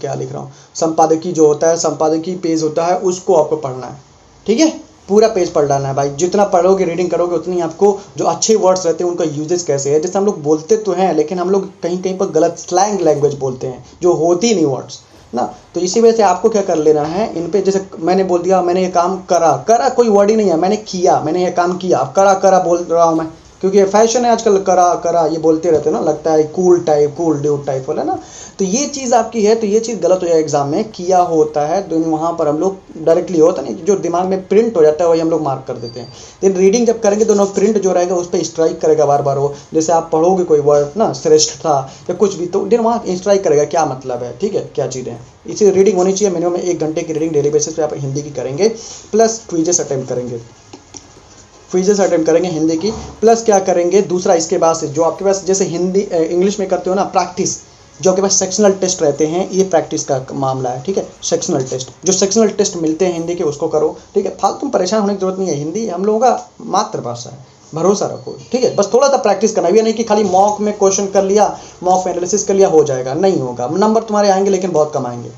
क्या लिख रहा हूँ, संपादकीय जो होता है, संपादकीय पेज होता है, उसको आपको पढ़ना है। ठीक है, पूरा पेज पढ़ डालना है भाई। जितना पढ़ोगे रीडिंग करोगे उतनी आपको जो अच्छे वर्ड्स रहते हैं उनका यूजेस कैसे है। जैसे हम लोग बोलते तो हैं लेकिन हम लोग कहीं कहीं पर गलत स्लैंग लैंग्वेज बोलते हैं जो होती नहीं वर्ड्स ना। तो इसी वजह से आपको क्या कर लेना है इन पे, जैसे मैंने बोल दिया मैंने ये काम करा कोई वर्ड ही नहीं है, मैंने किया, मैंने ये काम किया, करा बोल रहा हूँ मैं, क्योंकि ये फैशन है आजकल, करा ये बोलते रहते हैं ना, लगता है कूल ड्यूड टाइप वाला ना। तो ये चीज़ आपकी है, तो ये चीज़ गलत हो जाए एग्जाम में। किया होता है तो वहाँ पर हम लोग डायरेक्टली होता नहीं, जो दिमाग में प्रिंट हो जाता है वही हम लोग मार्क कर देते हैं। देन रीडिंग जब करेंगे तो प्रिंट जो रहेगा उस पर स्ट्राइक करेगा बार बार। वो जैसे आप पढ़ोगे कोई वर्ड ना, श्रेष्ठ था या कुछ भी, तो देन वहाँ स्ट्राइक करेगा क्या मतलब है। ठीक है, क्या चीज़ें हैं, इसी रीडिंग होनी चाहिए। मिनिमम 1 घंटे की रीडिंग डेली बेसिस पे आप हिंदी की करेंगे, प्लस क्विजेस अटेम्प्ट करेंगे हिंदी की, प्लस क्या करेंगे दूसरा इसके बाद से जो आपके पास जैसे हिंदी इंग्लिश में करते हो ना प्रैक्टिस, जो आपके पास सेक्शनल टेस्ट रहते हैं, ये प्रैक्टिस का मामला है। ठीक है, सेक्शनल टेस्ट मिलते हैं हिंदी के, उसको करो। ठीक है, फालतू में परेशान होने की जरूरत नहीं है, हिंदी हम लोगों का मातृभाषा है, भरोसा रखो। ठीक है, बस थोड़ा सा प्रैक्टिस करना, ये नहीं कि खाली मॉक में क्वेश्चन कर लिया, मॉक में एनालिसिस कर लिया हो जाएगा, नहीं होगा। नंबर तुम्हारे आएंगे लेकिन बहुत कम आएंगे,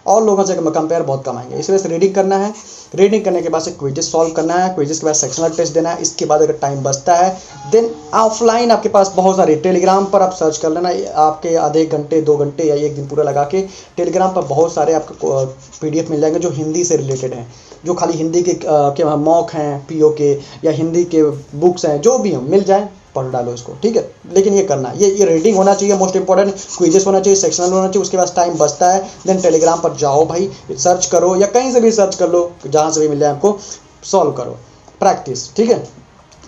और लोगों से कंपेयर बहुत कम आएंगे। इस वजह से रीडिंग करना है, रीडिंग करने के बाद से क्विजेस सॉल्व करना है, क्विजेस के बाद सेक्शनल टेस्ट देना है। इसके बाद अगर टाइम बचता है देन ऑफलाइन आपके पास बहुत सारी, टेलीग्राम पर आप सर्च कर लेना, आपके आधे घंटे 2 घंटे या 1 दिन पूरा लगा के टेलीग्राम पर बहुत सारे आपको PDF मिल जाएंगे जो हिंदी से रिलेटेड हैं, जो खाली हिंदी के मॉक हैं, PO के या हिंदी के बुक्स हैं, जो भी हैं मिल जाए, पढ़ डालो इसको। ठीक है, लेकिन ये करना, ये रीडिंग होना चाहिए मोस्ट इंपॉर्टेंट, क्विजेस होना चाहिए, सेक्शनल होना चाहिए। उसके बाद टाइम बचता है देन टेलीग्राम पर जाओ भाई, सर्च करो या कहीं से भी सर्च कर लो, जहाँ से भी मिल जाए आपको, सॉल्व करो, प्रैक्टिस। ठीक है,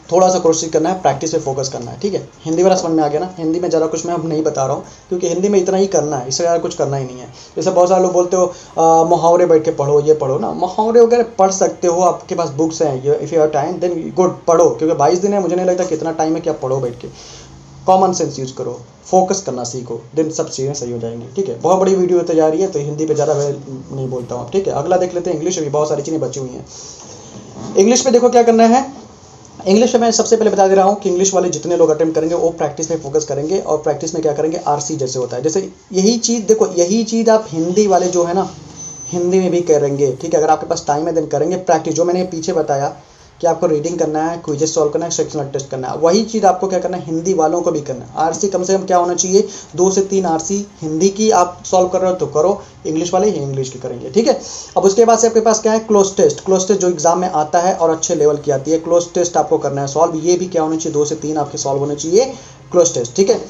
थोड़ा सा कोशिश करना है, प्रैक्टिस पे फोकस करना है। ठीक है, हिंदी वाला समझ में आ गया ना। हिंदी में ज़्यादा कुछ मैं अब नहीं बता रहा हूँ, क्योंकि हिंदी में इतना ही करना है, इससे ज़्यादा कुछ करना ही नहीं है। जैसे बहुत सारे लोग बोलते हो मुहावरे बैठ के पढ़ो, ये पढ़ो ना, मुहावरे वगैरह पढ़ सकते हो, आपके पास बुक्स हैं, if you have time then good, पढ़ो, क्योंकि 22 दिन है, मुझे नहीं लगता कितना टाइम है कि आप पढ़ो बैठ के। कॉमन सेंस यूज़ करो, फोकस करना सीखो, देन सब चीज़ें सही हो जाएंगी। ठीक है, बहुत बड़ी वीडियो होती जा रही है तो हिंदी पे ज़्यादा नहीं बोलता हूँ। ठीक है, अगला देख लेते हैं। इंग्लिश में भी बहुत सारी चीज़ें बची हुई हैं। इंग्लिश में देखो क्या करना है। इंग्लिश में मैं सबसे पहले बता दे रहा हूँ कि इंग्लिश वाले जितने लोग अटेम्प्ट करेंगे वो प्रैक्टिस में फोकस करेंगे, और प्रैक्टिस में क्या करेंगे, RC जैसे होता है, जैसे यही चीज़ देखो, यही चीज़ आप हिंदी वाले जो है ना हिंदी में भी करेंगे। ठीक है, अगर आपके पास टाइम है देन करेंगे प्रैक्टिस, जो मैंने पीछे बताया कि आपको रीडिंग करना है, क्विजेस सॉल्व करना है, सेक्शनल टेस्ट करना है, वही चीज़ आपको क्या करना है हिंदी वालों को भी करना है। RC कम से कम क्या होना चाहिए, 2 से 3 RC हिंदी की आप सॉल्व कर रहे हो तो करो, इंग्लिश वाले ही इंग्लिश की करेंगे। ठीक है, अब उसके बाद से आपके पास क्या है, क्लोज टेस्ट जो एग्जाम में आता है और अच्छे लेवल की आती है, क्लोज टेस्ट आपको करना है सॉल्व। ये भी क्या होना चाहिए, 2 से 3 आपके सॉल्व होने चाहिए क्लोज टेस्ट। ठीक है,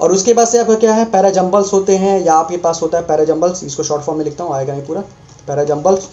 और उसके बाद से आपका क्या है, पैराजम्बल्स होते हैं, या आपके पास होता है पैराजम्बल्स, इसको शॉर्ट फॉर्म में लिखता हूँ, आएगा नहीं पूरा, पैराजम्बल्स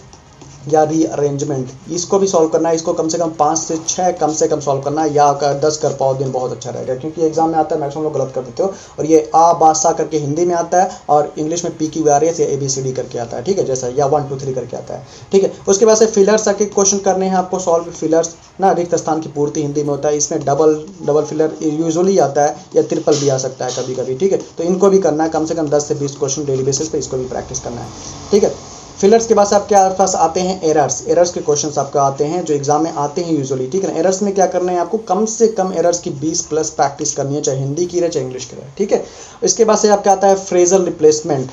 या रीअरेंजमेंट, इसको भी सॉल्व करना है। इसको कम से कम 5 से 6 कम से कम सॉल्व करना है, या अगर 10 कर पाओ दिन बहुत अच्छा रहेगा, क्योंकि एग्जाम में आता है मैक्सिमम लोग गलत कर देते हो। और ये आ बा सा करके हिंदी में आता है, और इंग्लिश में PQRS या ABCD करके आता है। ठीक है, जैसा या 1 2 3 करके आता है। ठीक है, उसके बाद से फिलर्स आके क्वेश्चन करने हैं आपको सॉल्व। फिलर्स ना रिक्त स्थान की पूर्ति हिंदी में होता है, इसमें डबल फिलर यूजुअली आता है या ट्रिपल भी आ सकता है कभी कभी। ठीक है, तो इनको भी करना है, कम से कम 10 से 20 क्वेश्चन डेली बेसिस पे इसको भी प्रैक्टिस करना है। ठीक है, फिलर्स के बाद से आपके पास आते हैं एरर्स के क्वेश्चंस आपको आते हैं जो एग्जाम में आते हैं यूजुअली। ठीक है ना, एरर्स में क्या करना है आपको, कम से कम एरर्स की 20 प्लस प्रैक्टिस करनी है, चाहे हिंदी की रहे चाहे इंग्लिश की रहे। ठीक है, इसके बाद से आपका आता है फ्रेजल रिप्लेसमेंट,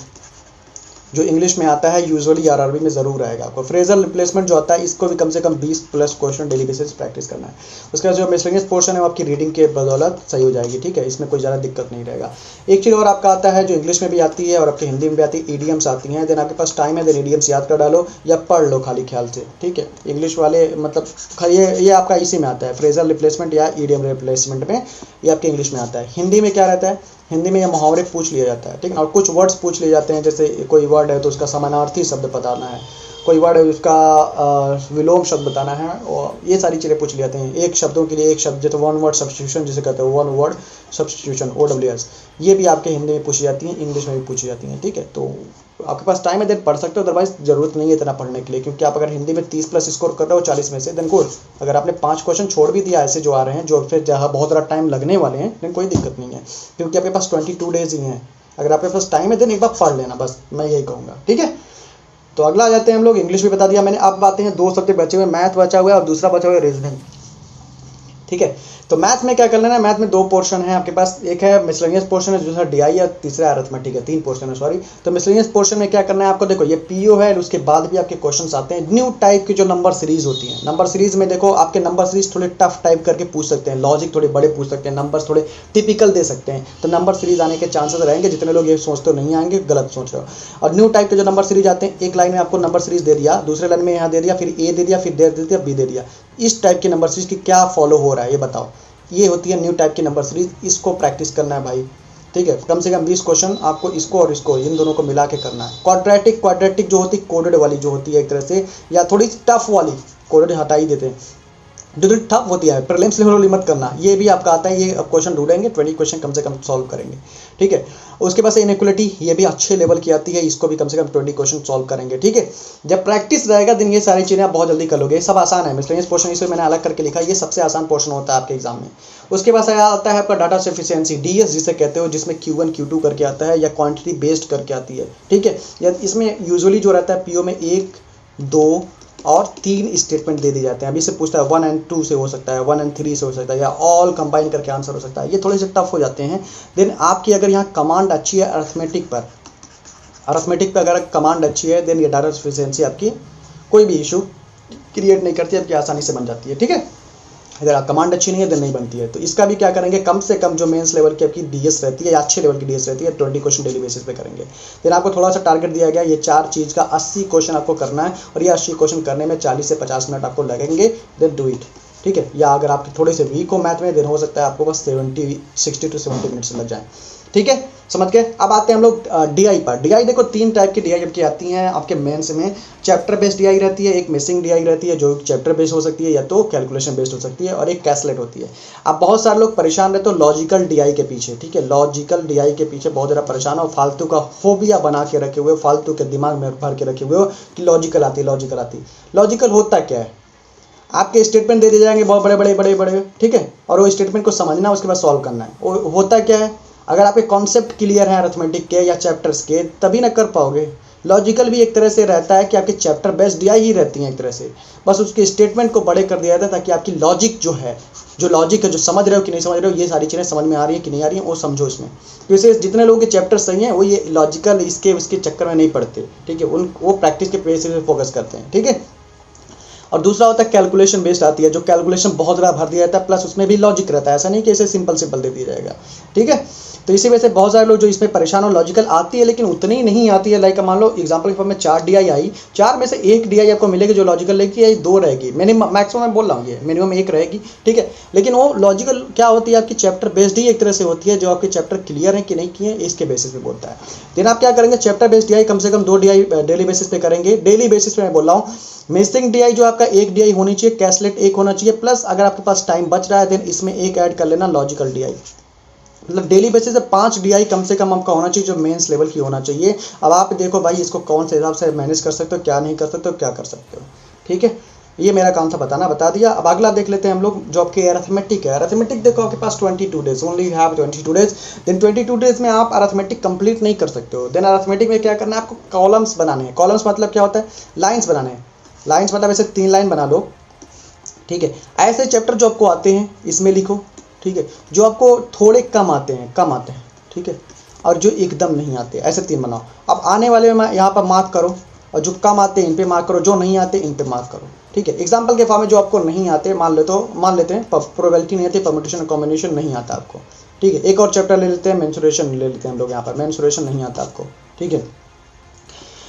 जो इंग्लिश में आता है यूजुअली RRB में ज़रूर आएगा आपको। फ्रेजल रिप्लेसमेंट जो आता है इसको भी कम से कम 20 plus question daily basis practice करना है। उसके बाद जो मिसलेनियस पोर्शन है वो आपकी रीडिंग के बदौलत सही हो जाएगी। ठीक है, इसमें कोई ज़्यादा दिक्कत नहीं रहेगा। एक चीज़ और आपका आता है जो इंग्लिश में भी आती है और आपके हिंदी में भी आती है, ईडियम्स आती हैं। देन आपके पास टाइम है देन ईडियम्स याद कर डालो या पढ़ लो खाली ख्याल से। ठीक है, इंग्लिश वाले मतलब ये आपका इसी में आता है, फ्रेजल रिप्लेसमेंट या ईडियम रिप्लेसमेंट में, ये आपके इंग्लिश में आता है। हिंदी में क्या रहता है, हिंदी में ये मुहावरे पूछ लिया जाता है। ठीक है, और कुछ वर्ड्स पूछ लिए जाते हैं, जैसे कोई वर्ड है तो उसका समानार्थी शब्द बताना है, कोई वर्ड है उसका विलोम शब्द बताना है, और ये सारी चीज़ें पूछ लेते हैं। एक शब्दों के लिए एक शब्द, जैसे वन वर्ड सब्स्टिट्यूशन जिसे कहते हैं, वन वर्ड सब्स्टिट्यूशन OWS, ये भी आपके हिंदी में पूछी जाती हैं, इंग्लिश में भी पूछी जाती हैं। ठीक है, तो आपके पास टाइम है देन पढ़ सकते हो, अदरवाइज जरूरत नहीं है इतना पढ़ने के लिए, क्योंकि आप अगर हिंदी में 30+ स्कोर कर रहे हो 40 में से देन गुड। अगर आपने 5 क्वेश्चन छोड़ भी दिया ऐसे जो आ रहे हैं, जो फिर जहाँ बहुत ज़्यादा टाइम लगने वाले हैं, देन कोई दिक्कत नहीं है, क्योंकि आपके पास 22 डेज ही हैं। अगर आपके पास टाइम है देन एक बार पढ़ लेना, बस मैं यही कहूँगा। ठीक है, तो अगला आ जाते हैं हम लोग, इंग्लिश भी बता दिया मैंने। अब आते हैं 2 सब्जेक्ट बचे हुए, मैथ बचा हुआ है और दूसरा बचा हुआ है रीजनिंग। ठीक है, तो मैथ में क्या कर लेना है, मैथ में 2 पोर्शन है आपके पास, एक है मिसलेनियस पोर्शन है, दूसरा DI है, तीसरा अरिथमेटिक है। 3 पोर्शन है, सॉरी। तो मिसलेनियस पोर्शन में क्या करना है आपको, देखो ये PO है, उसके बाद भी आपके क्वेश्चंस आते हैं न्यू टाइप की जो नंबर सीरीज होती है। नंबर सीरीज में देखो आपके नंबर सीरीज थोड़े टफ टाइप करके पूछ सकते हैं, लॉजिक थोड़े बड़े पूछ सकते हैं, नंबर्स थोड़े टिपिकल दे सकते हैं, तो नंबर सीरीज आने के चांसेस रहेंगे। जितने लोग ये सोचते हो नहीं आएंगे, गलत सोच रहे हो। और न्यू टाइप के जो नंबर सीरीज आते हैं, एक लाइन में आपको नंबर सीरीज दे दिया, दूसरे लाइन में यहाँ दे दिया, फिर A दे दिया, फिर दे दिया, B दे दिया। इस टाइप की नंबर सीरीज की क्या फॉलो हो रहा है ये बताओ, ये होती है न्यू टाइप की नंबर सीरीज। इसको प्रैक्टिस करना है भाई। ठीक है, कम से कम 20 क्वेश्चन आपको इसको और इसको, इन दोनों को मिला के करना है। क्वाड्रेटिक जो होती है, कोडेड वाली जो होती है एक तरह से, या थोड़ी टफ वाली, कोडेड हटा ही देते हैं, जो थोड़ी टफ होती है, प्रीलिम्स लेवल वाली मत करना। ये भी आपका आता है, ये अब क्वेश्चन ढूंढेंगे, 20 क्वेश्चन कम से कम सॉल्व करेंगे। ठीक है, उसके बाद इनइक्वलिटी, ये भी अच्छे लेवल की आती है, इसको भी कम से कम 20 क्वेश्चन सॉल्व करेंगे। ठीक है, जब प्रैक्टिस रहेगा दिन ये सारी चीज़ें आप बहुत जल्दी कर लोगे। सब आसान है, मिसलेनियस पोर्शन इसे मैंने अलग करके लिखा है, ये सबसे आसान पोर्शन होता है आपके एग्जाम में। उसके बाद आता है आपका डाटा सफिशिएंसी, DS जिसे कहते हो, जिसमें Q1 Q2 करके आता है, या क्वांटिटी बेस्ड करके आती है। ठीक है, या इसमें यूजुअली जो रहता है PO में 1, 2 और 3 स्टेटमेंट दे दिए जाते हैं। अभी से पूछता है 1 और 2 से हो सकता है, 1 और 3 से हो सकता है, या ऑल कंबाइन करके आंसर हो सकता है। ये थोड़े से टफ हो जाते हैं। देन आपकी अगर यहाँ कमांड अच्छी है अरिथमेटिक पर अगर कमांड अच्छी है, देन ये डाटा सफिशिएंसी आपकी कोई भी इशू क्रिएट नहीं करती, आपकी आसानी से बन जाती है। ठीक है, अगर आप कमांड अच्छी नहीं है देन नहीं बनती है। तो इसका भी क्या करेंगे, कम से कम जो मेंस लेवल की आपकी DS रहती है, या अच्छे लेवल की DS रहती है, 20 क्वेश्चन डेली बेसिस पे करेंगे। फिर आपको थोड़ा सा टारगेट दिया गया, ये 4 चीज़ का 80 क्वेश्चन आपको करना है, और ये 80 क्वेश्चन करने में 40 से 50 मिनट आपको लगेंगे। Then do it. ठीक है, या अगर आप थोड़े से वीक हो मैथ में, देन हो सकता है आपको बस 60 to 70 मिनट्स लग जाए। ठीक है, समझ गए। अब आते हैं हम लोग DI पर। DI देखो 3 टाइप की DI आपकी आती हैं आपके मेंस में। चैप्टर बेस्ड DI रहती है, एक मिसिंग DI रहती है जो चैप्टर बेस्ड हो सकती है, या तो कैलकुलेशन बेस्ड हो सकती है, और एक कैसलेट होती है। अब बहुत सारे लोग परेशान रहते हो लॉजिकल DI के पीछे। ठीक है, लॉजिकल DI के पीछे बहुत ज़्यादा परेशान हो, फालतू का फोबिया बना के रखे हुए, फालतू के दिमाग में भर के रखे हुए हो कि लॉजिकल आती। लॉजिकल होता क्या है, आपके स्टेटमेंट दे दिए जाएंगे बहुत बड़े। ठीक है, और वो स्टेटमेंट को समझना, उसके बाद सॉल्व करना है। वो होता क्या है, अगर आपके कॉन्सेप्ट क्लियर है अरिथमेटिक के या चैप्टर्स के, तभी ना कर पाओगे। लॉजिकल भी एक तरह से रहता है कि आपके चैप्टर बेस्ड DI ही रहती हैं एक तरह से, बस उसके स्टेटमेंट को बड़े कर दिया जाता है ताकि आपकी लॉजिक जो लॉजिक है, जो समझ रहे हो कि नहीं समझ रहे हो, ये सारी चीज़ें समझ में आ रही है कि नहीं आ रही है, वो समझो इसमें। तो इसे जितने लोगों के चैप्टर सही हैं वो ये लॉजिकल इसके चक्कर में नहीं पड़ते। ठीक है, वो प्रैक्टिस के बेसिस पे फोकस करते हैं। ठीक है, और दूसरा होता है कैलकुलेशन बेस्ड आती है, जो कैलकुलेशन बहुत ज़्यादा भर दिया जाता है, प्लस उसमें भी लॉजिक रहता है, ऐसा नहीं कि इसे सिंपल दे दिया जाएगा। ठीक है, तो इसी वजह से बहुत सारे लोग जो इसमें परेशान हो, लॉजिकल आती है लेकिन उतनी नहीं आती है। लाइक मान लो एग्जांपल के फॉर्म में 4 DI आई, 4 में से 1 DI आपको मिलेगी जो लॉजिकल रहेगी, या 2 रहेगी, मैंने मैक्सिमम मैं बोल रहा हूँ, ये मिनिमम 1 रहेगी। ठीक है, लेकिन वो लॉजिकल क्या होती है, आपकी चैप्टर बेस्ड ही एक तरह से होती है, जो आपके चैप्टर क्लियर है कि नहीं किए इसके बेसिस पे बोलता है। देन आप क्या करेंगे, चैप्टर बेस्ड DI कम से कम 2 DI डेली बेसिस पे करेंगे। डेली बेसिस पे मैं बोल रहा हूँ, मिसिंग DI जो आपका 1 DI होनी चाहिए, कैसलेट 1 होना चाहिए, प्लस अगर आपके पास टाइम बच रहा है देन इसमें 1 ऐड कर लेना लॉजिकल DI। मतलब डेली बेसिस पे 5 DI कम से कम आपका होना चाहिए, जो मेंस लेवल की होना चाहिए। अब आप देखो भाई इसको कौन से हिसाब से मैनेज कर सकते हो, क्या नहीं कर सकते हो, क्या कर सकते हो। ठीक है, ये मेरा काम था बताना, बता दिया। अब अगला देख लेते हैं हम लोग, जो आपके अरिथमेटिक है। अरिथमेटिक देखो आपके पास 22 days, only you have 22 days. Then 22 days में आप अरिथमेटिक कंप्लीट नहीं कर सकते हो। देन अरिथमेटिक में क्या करना है, आपको कॉलम्स बनाने हैं। कॉलम्स मतलब क्या होता है, लाइन्स बनाने हैं। लाइन्स मतलब ऐसे 3 लाइन बना लो। ठीक है, ऐसे चैप्टर जो आपको आते हैं इसमें लिखो। ठीक है, जो आपको थोड़े कम आते हैं। ठीक है, और जो एकदम नहीं आते, ऐसे 3 बनाओ। अब आने वाले में यहाँ पर मार्क करो, और जो कम आते हैं इन पे मार्क करो, जो नहीं आते इन पे मार्क करो। ठीक है, एग्जाम्पल के फॉर्म में जो आपको नहीं आते मान लेते हैं प्रोबेबिलिटी नहीं आती, परम्यूटेशन कॉम्बिनेशन नहीं आता आपको। ठीक है, एक और चैप्टर ले लेते हैं, मेंसुरेशन ले लेते हैं हम लोग। यहाँ पर मेंसुरेशन नहीं आता आपको। ठीक है,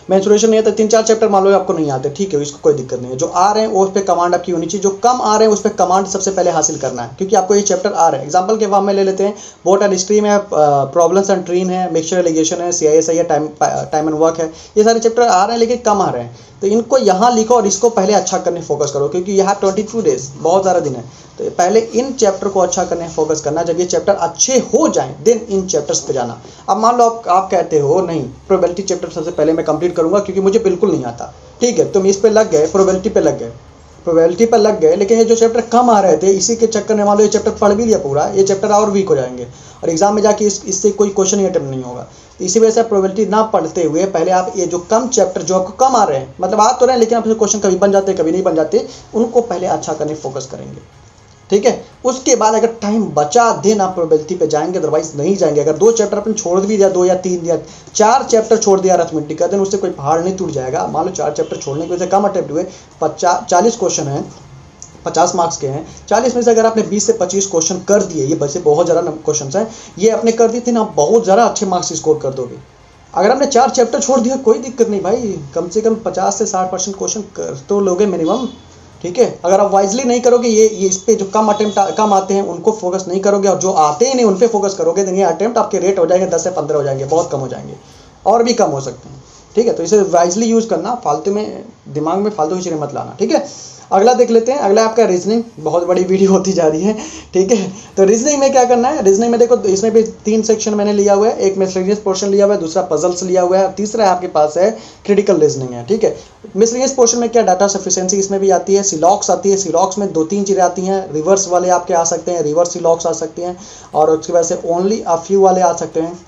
मेंस्ट्रुएशन नहीं आता, 3-4 चैप्टर मान लो आपको नहीं आते, ठीक है, इसको कोई दिक्कत नहीं है। जो आ रहे हैं वो उस पर कमांड आपकी होनी चाहिए, जो कम आ रहे हैं उस पर कमांड सबसे पहले हासिल करना है, क्योंकि आपको ये चैप्टर आ रहे हैं। एग्जाम्पल के फॉर्म में ले लेते हैं, बोट एंड स्ट्रीम है, प्रॉब्लम्स एंड ट्रीन है, मिक्सचर एलिगेशन है, CISI है, टाइम एंड वर्क है। ये सारे चैप्टर आ रहे हैं लेकिन कम आ रहे हैं, तो इनको यहाँ लिखो और इसको पहले अच्छा करने फोकस करो, क्योंकि यहाँ 22 डेज बहुत ज़्यादा दिन है, तो पहले इन चैप्टर को अच्छा करने फोकस करना। जब ये चैप्टर अच्छे हो जाएं देन इन चैप्टर्स पे जाना। अब मान लो आप कहते हो नहीं, प्रोबेबिलिटी चैप्टर सबसे पहले मैं कंप्लीट करूंगा क्योंकि मुझे बिल्कुल नहीं आता, ठीक है, तुम इस पे लग गए, प्रोबेबिलिटी पे लग गए, लेकिन ये जो चैप्टर कम आ रहे थे इसी के चक्कर में मान लो ये चैप्टर पढ़ भी लिया पूरा, ये चैप्टर और वीक हो जाएंगे और एग्जाम में जाके इससे कोई क्वेश्चन ही अटेम्प्ट नहीं होगा। इसी वजह से प्रोबेबिलिटी ना पढ़ते हुए पहले आप ये जो कम चैप्टर जो आपको कम आ रहे हैं, मतलब आ तो रहे हैं लेकिन आपसे क्वेश्चन कभी बन जाते कभी नहीं बन जाते, उनको पहले अच्छा करने फोकस करेंगे, ठीक है। उसके बाद अगर टाइम बचा देन आप प्रोबेबिलिटी पे जाएंगे, अदरवाइज नहीं जाएंगे। अगर 2 चैप्टर अपन छोड़ भी दिया, 2 या 3 या 4 चैप्टर छोड़ दिया अरिथमेटिक का, देन उससे कोई पहाड़ नहीं टूट जाएगा। मान लो 4 चैप्टर छोड़ने की वजह से कम अटेम्प्ट हुए, 40 क्वेश्चन हैं, 50 मार्क्स के हैं, 40 में से अगर आपने 20 से 25 क्वेश्चन कर दिए, ये वैसे बहुत ज़्यादा क्वेश्चन हैं, ये आपने कर दिए थे ना, बहुत ज़्यादा अच्छे मार्क्स स्कोर कर दोगे। अगर आपने 4 चैप्टर छोड़ दिया कोई दिक्कत नहीं भाई, कम से कम 50 से 60% क्वेश्चन कर तो लोगे मिनिमम, ठीक है। अगर आप वाइजली नहीं करोगे, ये इस पे जो कम आते हैं उनको फोकस नहीं करोगे और जो आते ही नहीं उन पे फोकस करोगे, तो ये अटेम्प्ट आपके रेट हो जाएंगे 10 से 15 हो जाएंगे, बहुत कम हो जाएंगे और भी कम हो सकते हैं, ठीक है। तो इसे वाइजली यूज़ करना, फालतू में दिमाग में फालतू की चीज़ें मत लाना, ठीक है। अगला देख लेते हैं, अगला आपका रीजनिंग, बहुत बड़ी वीडियो होती जा रही है, ठीक है। तो रीजनिंग में क्या करना है, रीजनिंग में देखो इसमें भी 3 सेक्शन मैंने लिया हुआ है, एक मिसलेनियस पोर्शन लिया हुआ है, दूसरा पजल्स लिया हुआ है, तीसरा आपके पास है क्रिटिकल रीजनिंग है, ठीक है। मिसलेनियस पोर्शन में क्या, डाटा सफिशिएंसी इसमें भी आती है, सिलॉक्स आती है, सिलॉक्स में 2-3 चीज़ें आती हैं, रिवर्स वाले आपके आ सकते हैं, रिवर्स सिलॉक्स आ सकते हैं, और उसकी वजह से ओनली अ फ्यू वाले आ सकते हैं,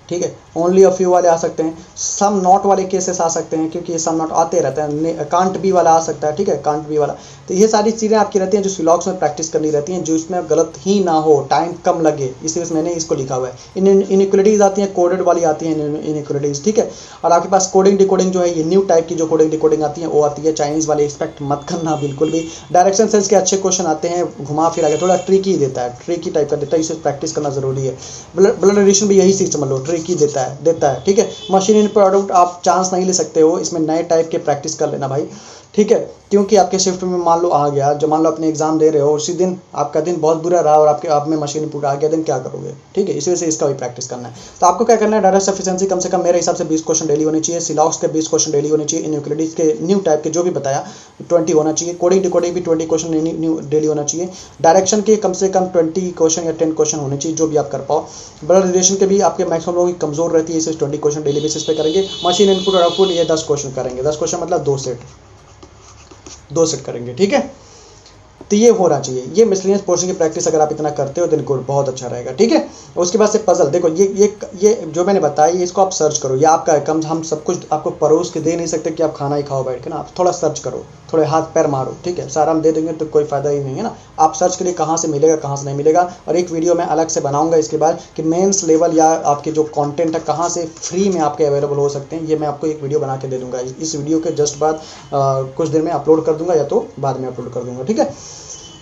ठीक है, ओनली अ फ्यू वाले आ सकते हैं, सम नॉट वाले केसेस आ सकते हैं, क्योंकि ये सम नॉट आते रहते हैं, कांट बी वाला आ सकता है, ठीक है, कांट बी वाला। तो ये सारी चीज़ें आपकी रहती हैं जो सिलॉक्स में प्रैक्टिस करनी रहती हैं, जो इसमें गलत ही ना हो, टाइम कम लगे, इसलिए मैंने इसको लिखा हुआ है। इनइक्वलिटीज़ आती हैं, कोडेड वाली आती हैं इनइक्वलिटीज़, ठीक है। और आपके पास कोडिंग डिकोडिंग जो है, ये न्यू टाइप की जो कोडिंग डिकोडिंग आती है वो आती है, चाइनीज़ वाले एक्सपेक्ट मत करना बिल्कुल भी। डायरेक्शन सेंस के अच्छे क्वेश्चन आते हैं, घुमा फिरा के थोड़ा ट्रिकी देता है, ट्रिकी टाइप का देता है, इसे प्रैक्टिस करना ज़रूरी है। ब्लड एडिशन भी यही चीज़ समझ लो, ट्रिकी देता है, ठीक है। मशीन इन प्रोडक्ट आप चांस नहीं ले सकते हो, इसमें नए टाइप के प्रैक्टिस कर लेना भाई, ठीक है, क्योंकि आपके शिफ्ट में मान लो आ गया, जो मान लो अपने एग्जाम दे रहे हो उसी दिन आपका दिन बहुत बुरा रहा और आप में मशीन इनपुट आ गया, दिन क्या करोगे, ठीक है। इसी वजह से इसका भी प्रैक्टिस करना है। तो आपको क्या करना है, डाटा सफिशिएंसी कम से कम मेरे हिसाब से 20 क्वेश्चन डेली होने चाहिए, सिलॉक्स के 20 क्वेश्चन डेली होने चाहिए, इनइक्वलिटीज के न्यू टाइप के जो भी बताया 20 होना चाहिए, कोडिंग डिकोडिंग भी 20 क्वेश्चन न्यू डेली होना चाहिए, डायरेक्शन के कम से कम 20 क्वेश्चन या 10 क्वेश्चन होने चाहिए, जो भी आप कर पाओ। ब्लड रिलेशन के भी आपके मैक्सिमम लोगों की कमजोर रहती है, इसे 20 क्वेश्चन डेली बेसिस पे करेंगे। मशीन इनपुट और आउटपुट ये 10 क्वेश्चन करेंगे, 10 क्वेश्चन मतलब 2 सेट करेंगे, ठीक है। तो ये होना चाहिए, ये मिसलेनियस पोर्शन की प्रैक्टिस अगर आप इतना करते हो दिन को बहुत अच्छा रहेगा, ठीक है। उसके बाद से पजल देखो, ये जो मैंने बताया इसको आप सर्च करो, ये आपका है, कम हम सब कुछ आपको परोस के दे नहीं सकते कि आप खाना ही खाओ बैठ के ना, आप थोड़ा सर्च करो, थोड़े हाथ पैर मारो, ठीक है। सारा हम दे देंगे तो कोई फायदा ही नहीं है ना, आप सर्च करिए कहाँ से मिलेगा कहाँ से नहीं मिलेगा। और एक वीडियो मैं अलग से बनाऊंगा इसके बाद कि मेंस लेवल या आपके जो कंटेंट है कहाँ से फ्री में आपके अवेलेबल हो सकते हैं, ये मैं आपको एक वीडियो बना के दे दूंगा। इस वीडियो के जस्ट बाद कुछ देर में अपलोड कर दूंगा या तो बाद में अपलोड कर दूंगा, ठीक है।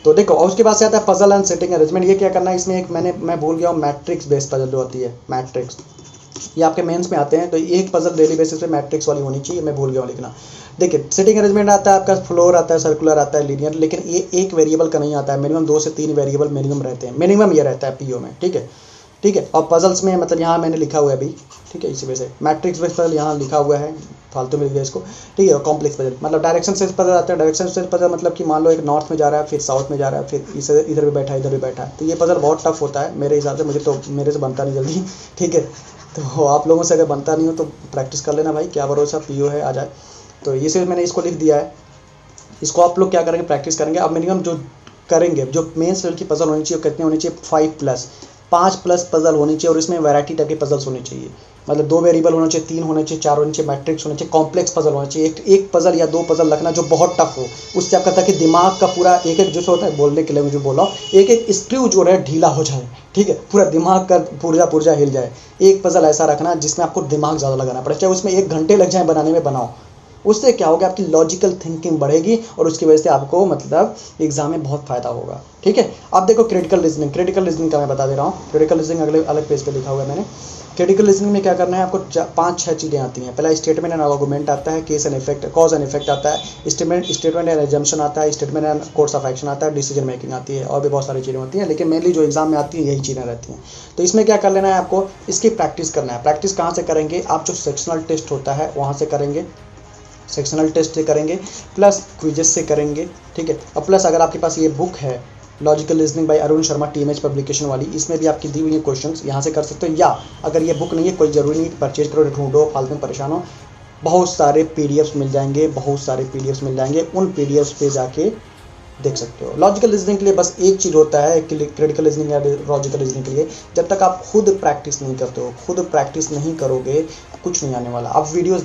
तो देखो, और उसके बाद से आता है पजल एंड सेटिंग अरेंजमेंट। ये क्या करना है, इसमें एक मैं भूल गया हूँ, मैट्रिक्स बेस्ड पजल जो होती है, मैट्रिक्स, ये आपके मेंस में आते हैं, तो एक पजल डेली बेसिस पे मैट्रिक्स वाली होनी चाहिए, मैं भूल गया हूँ लिखना। देखिए, सेटिंग अरेंजमेंट आता है आपका, फ्लोर आता है, सर्कुलर आता है, लीनियर, लेकिन ये एक वेरिएबल का नहीं आता है, मिनिमम 2 से 3 वेरिएबल मिनिमम रहते हैं, मिनिमम ये रहता है पीओ में, ठीक है, ठीक है। और पजल्स में मतलब यहाँ मैंने लिखा हुआ है अभी, ठीक है, इसी वजह से मैट्रिक्स बेस्ड पजल यहाँ लिखा हुआ है, फालतू मिल गया इसको, ठीक है। और कॉम्प्लेक्स पजल मतलब डायरेक्शन सेंस पजल आता है, डायरेक्शन सेंस पजल मतलब कि मान लो एक नॉर्थ में जा रहा है, फिर साउथ में जा रहा है, फिर इधर भी बैठा है, इधर भी बैठा है, तो ये पजल बहुत टफ होता है मेरे हिसाब से, मेरे से बनता नहीं जल्दी, ठीक है। तो आप लोगों से अगर बनता नहीं हो तो प्रैक्टिस कर लेना भाई, क्या भरोसा पीओ है आ जाए। तो ये सिर्फ मैंने इसको लिख दिया है, इसको आप लोग क्या करेंगे, प्रैक्टिस करेंगे। अब मिनिमम जो करेंगे, जो मेंस लेवल की पजल होनी चाहिए, कितनी होनी चाहिए, 5+ पजल होनी चाहिए, और इसमें वैरायटी टाइप के पजल्स होने चाहिए, मतलब 2 वेरिएबल होना चाहिए, 3 होने चाहिए, 4 होने चाहिए, मैट्रिक्स होने चाहिए, कॉम्प्लेक्स पजल होना चाहिए, एक पजल या 2 पजल रखना जो बहुत टफ हो, उससे आपका ताकि दिमाग का पूरा एक जो होता है, बोलने के लिए मुझे बोला, एक स्क्रू जो है ढीला हो जाए, ठीक है, पूरा दिमाग का पुर्जा हिल जाए। एक पजल ऐसा रखना जिसमें आपको दिमाग ज़्यादा लगाना पड़े, चाहे उसमें 1 घंटे लग जाए बनाने में, बनाओ, उससे क्या होगा, आपकी लॉजिकल थिंकिंग बढ़ेगी और उसकी वजह से आपको मतलब एग्जाम में बहुत फायदा होगा, ठीक है। अब देखो क्रिटिकल रीजनिंग का मैं बता दे रहा हूँ, क्रिटिकल रीजनिंग अगले अलग पेज पे लिखा हुआ है मैंने। क्रिटिकल रीजनिंग में क्या करना है आपको, 5-6 चीज़ें आती हैं। पहला स्टेटमेंट एंड आर्गुमेंट आता है, case and effect, cause and effect आता है, स्टेटमेंट एंड एजम्पशन आता है, statement and course of action आता है, डिसीजन मेकिंग आती है, और भी बहुत सारी चीज़ें होती हैं, लेकिन मेनली जो एग्जाम में आती है यही चीज़ें रहती हैं। तो इसमें क्या कर लेना है आपको, इसकी प्रैक्टिस करना है। प्रैक्टिस कहाँ से करेंगे आप, जो सेक्शनल टेस्ट होता है वहाँ से करेंगे, सेक्शनल टेस्ट से करेंगे, प्लस क्विजेस से करेंगे, ठीक है। और प्लस अगर आपके पास ये बुक है logical reasoning bye Arun Sharma TMH publication वाली, इसमें भी आपकी दी हुई है क्वेश्चंस, यहाँ से कर सकते हो। या अगर ये बुक नहीं है, कोई ज़रूरी नहीं परचेज करो, ढूंढो, फालतू में परेशान हो, बहुत सारे PDFs मिल जाएंगे, बहुत सारे PDFs मिल जाएंगे, उन PDFs पे जाके देख सकते हो। लॉजिकल रीजनिंग के लिए बस एक चीज़ होता है, क्रिटिकल रीजनिंग या लॉजिकल रीजनिंग के लिए, जब तक आप खुद प्रैक्टिस नहीं करते हो, खुद प्रैक्टिस नहीं करोगे, कुछ नहीं आने वाला। आप वीडियोज़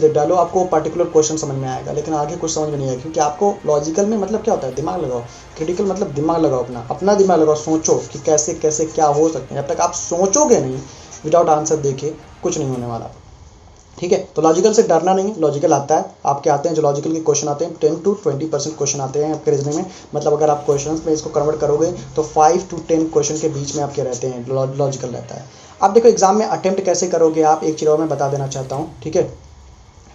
देख डालो, आपको पर्टिकुलर क्वेश्चन समझ में आएगा, लेकिन आगे कुछ समझ में नहीं आएगा, क्योंकि आपको लॉजिकल में मतलब क्या होता है, दिमाग लगाओ। क्रिटिकल मतलब दिमाग लगाओ, अपना दिमाग लगाओ, सोचो कि कैसे कैसे क्या हो सकते हैं। जब तक आप सोचोगे नहीं विदाउट आंसर देखे, कुछ नहीं होने वाला, ठीक है। तो लॉजिकल से डरना नहीं है, लॉजिकल आता है, आपके आते हैं जो लॉजिकल के क्वेश्चन आते हैं 10 to 20% क्वेश्चन आते हैं आपके रीजनिंग में। मतलब अगर आप क्वेश्चन में इसको कन्वर्ट करोगे तो 5 to 10 क्वेश्चन के बीच में आपके रहते हैं, लॉजिकल रहता है। अब देखो एग्जाम में अटेम्प्ट कैसे करोगे आप, एक चीज़ और मैं बता देना चाहता हूँ, ठीक है।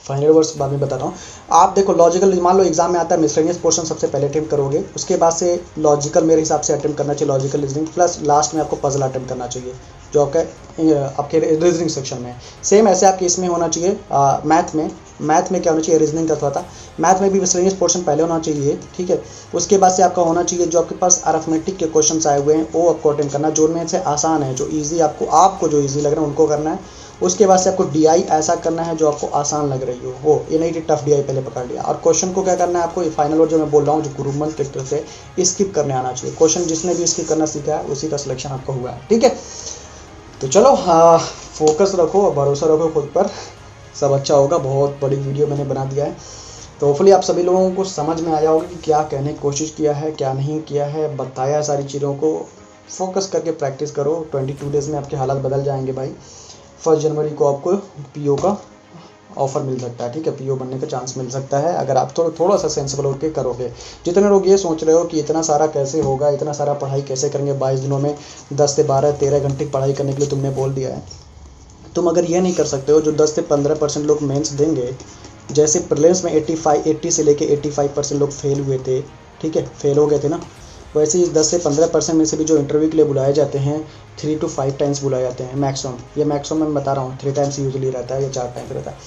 फाइनल वर्ड्स बाद में बताता हूँ। आप देखो लॉजिकल, मान लो एग्जाम में आता है मिसलेनियस पोर्शन सबसे पहले अटेम्प्ट करोगे, उसके बाद से लॉजिकल मेरे हिसाब से अटेम्प्ट करना चाहिए, लॉजिकल रीजनिंग, प्लस लास्ट में आपको पजल अटेम्प्ट करना चाहिए जो आपके रीजनिंग सेक्शन में। सेम ऐसे आपके इसमें होना चाहिए मैथ में क्या होना चाहिए, रीजनिंग का थोड़ा था, मैथ में भी मिसलेनियस पोर्शन पहले होना चाहिए, ठीक है। उसके बाद से आपका होना चाहिए जो आपके पास अरिथमेटिक के क्वेश्चन आए हुए हैं वो आपको अटेम्प्ट करना, जो उनमें से आसान है, जो ईजी आपको जो ईजी लग रहा है उनको करना है। उसके बाद से आपको DI ऐसा करना है जो आपको आसान लग रही हो, ये नहीं कि टफ DI पहले पकड़ लिया। और क्वेश्चन को क्या करना है आपको, ये फाइनल वर्ड जो मैं बोल रहा हूँ, जो गुरुमंत्र ट्रिक्टर से स्किप करने आना चाहिए। क्वेश्चन जिसने भी स्किप करना सीखा है उसी का सिलेक्शन आपको हुआ है, ठीक है। तो चलो फोकस रखो, भरोसा रखो खुद पर, सब अच्छा होगा। बहुत बड़ी वीडियो मैंने बना दिया है, तो होपफुली आप सभी लोगों को समझ में आया होगा कि क्या कहने की कोशिश किया है, क्या नहीं किया है, बताया सारी चीज़ों को। फोकस करके प्रैक्टिस करो, 22 डेज़ में आपके हालात बदल जाएंगे भाई। 1 जनवरी को आपको PO का ऑफर मिल सकता है, ठीक है, PO बनने का चांस मिल सकता है अगर आप थोड़ा सा सेंसिबल होकर करोगे। जितने लोग ये सोच रहे हो कि इतना सारा कैसे होगा, इतना सारा पढ़ाई कैसे करेंगे, 22 दिनों में 10 से 12-13 घंटे पढ़ाई करने के लिए तुमने बोल दिया है, तुम अगर ये नहीं कर सकते हो, जो 10 से 15% लोग मेंस देंगे, जैसे प्रीलिम्स में 80 से लेके 85% लोग फेल हुए थे, ठीक है, फेल हो गए थे ना, वैसे ही 10 से 15% में से भी जो इंटरव्यू के लिए बुलाए जाते हैं 3 to 5 टाइम्स बुलाए जाते हैं मैक्सिमम। ये मैक्सिमम मैं बता रहा हूँ, 3 टाइम्स यूजुअली रहता है या 4 टाइम्स रहता है।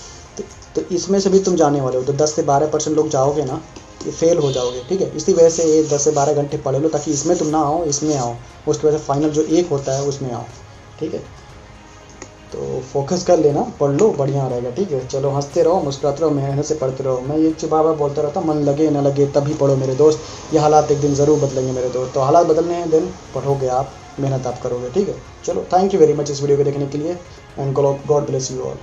तो इसमें से भी तुम जाने वाले हो, तो 10 से 12% लोग जाओगे ना, ये फेल हो जाओगे, ठीक है। इसी वजह से ये 10 से 12 घंटे पढ़ लो, ताकि इसमें तुम ना आओ, इसमें आओ, उसकी वजह से फाइनल जो एक होता है उसमें आओ, ठीक है। तो फोकस कर लेना, पढ़ लो, बढ़िया रहेगा, ठीक है। चलो हंसते रहो, मुस्कुराते रहो, मेहनत से पढ़ते रहो। मैं एक चीज़ बार बोलता रहता, मन लगे ना लगे तभी पढ़ो मेरे दोस्त, ये हालात एक दिन ज़रूर बदलेंगे मेरे दोस्त। तो हालात बदलने हैं, दिन पढ़ोगे आप, मेहनत आप करोगे, ठीक है। चलो थैंक यू वेरी मच इस वीडियो को देखने के लिए, and God bless you all.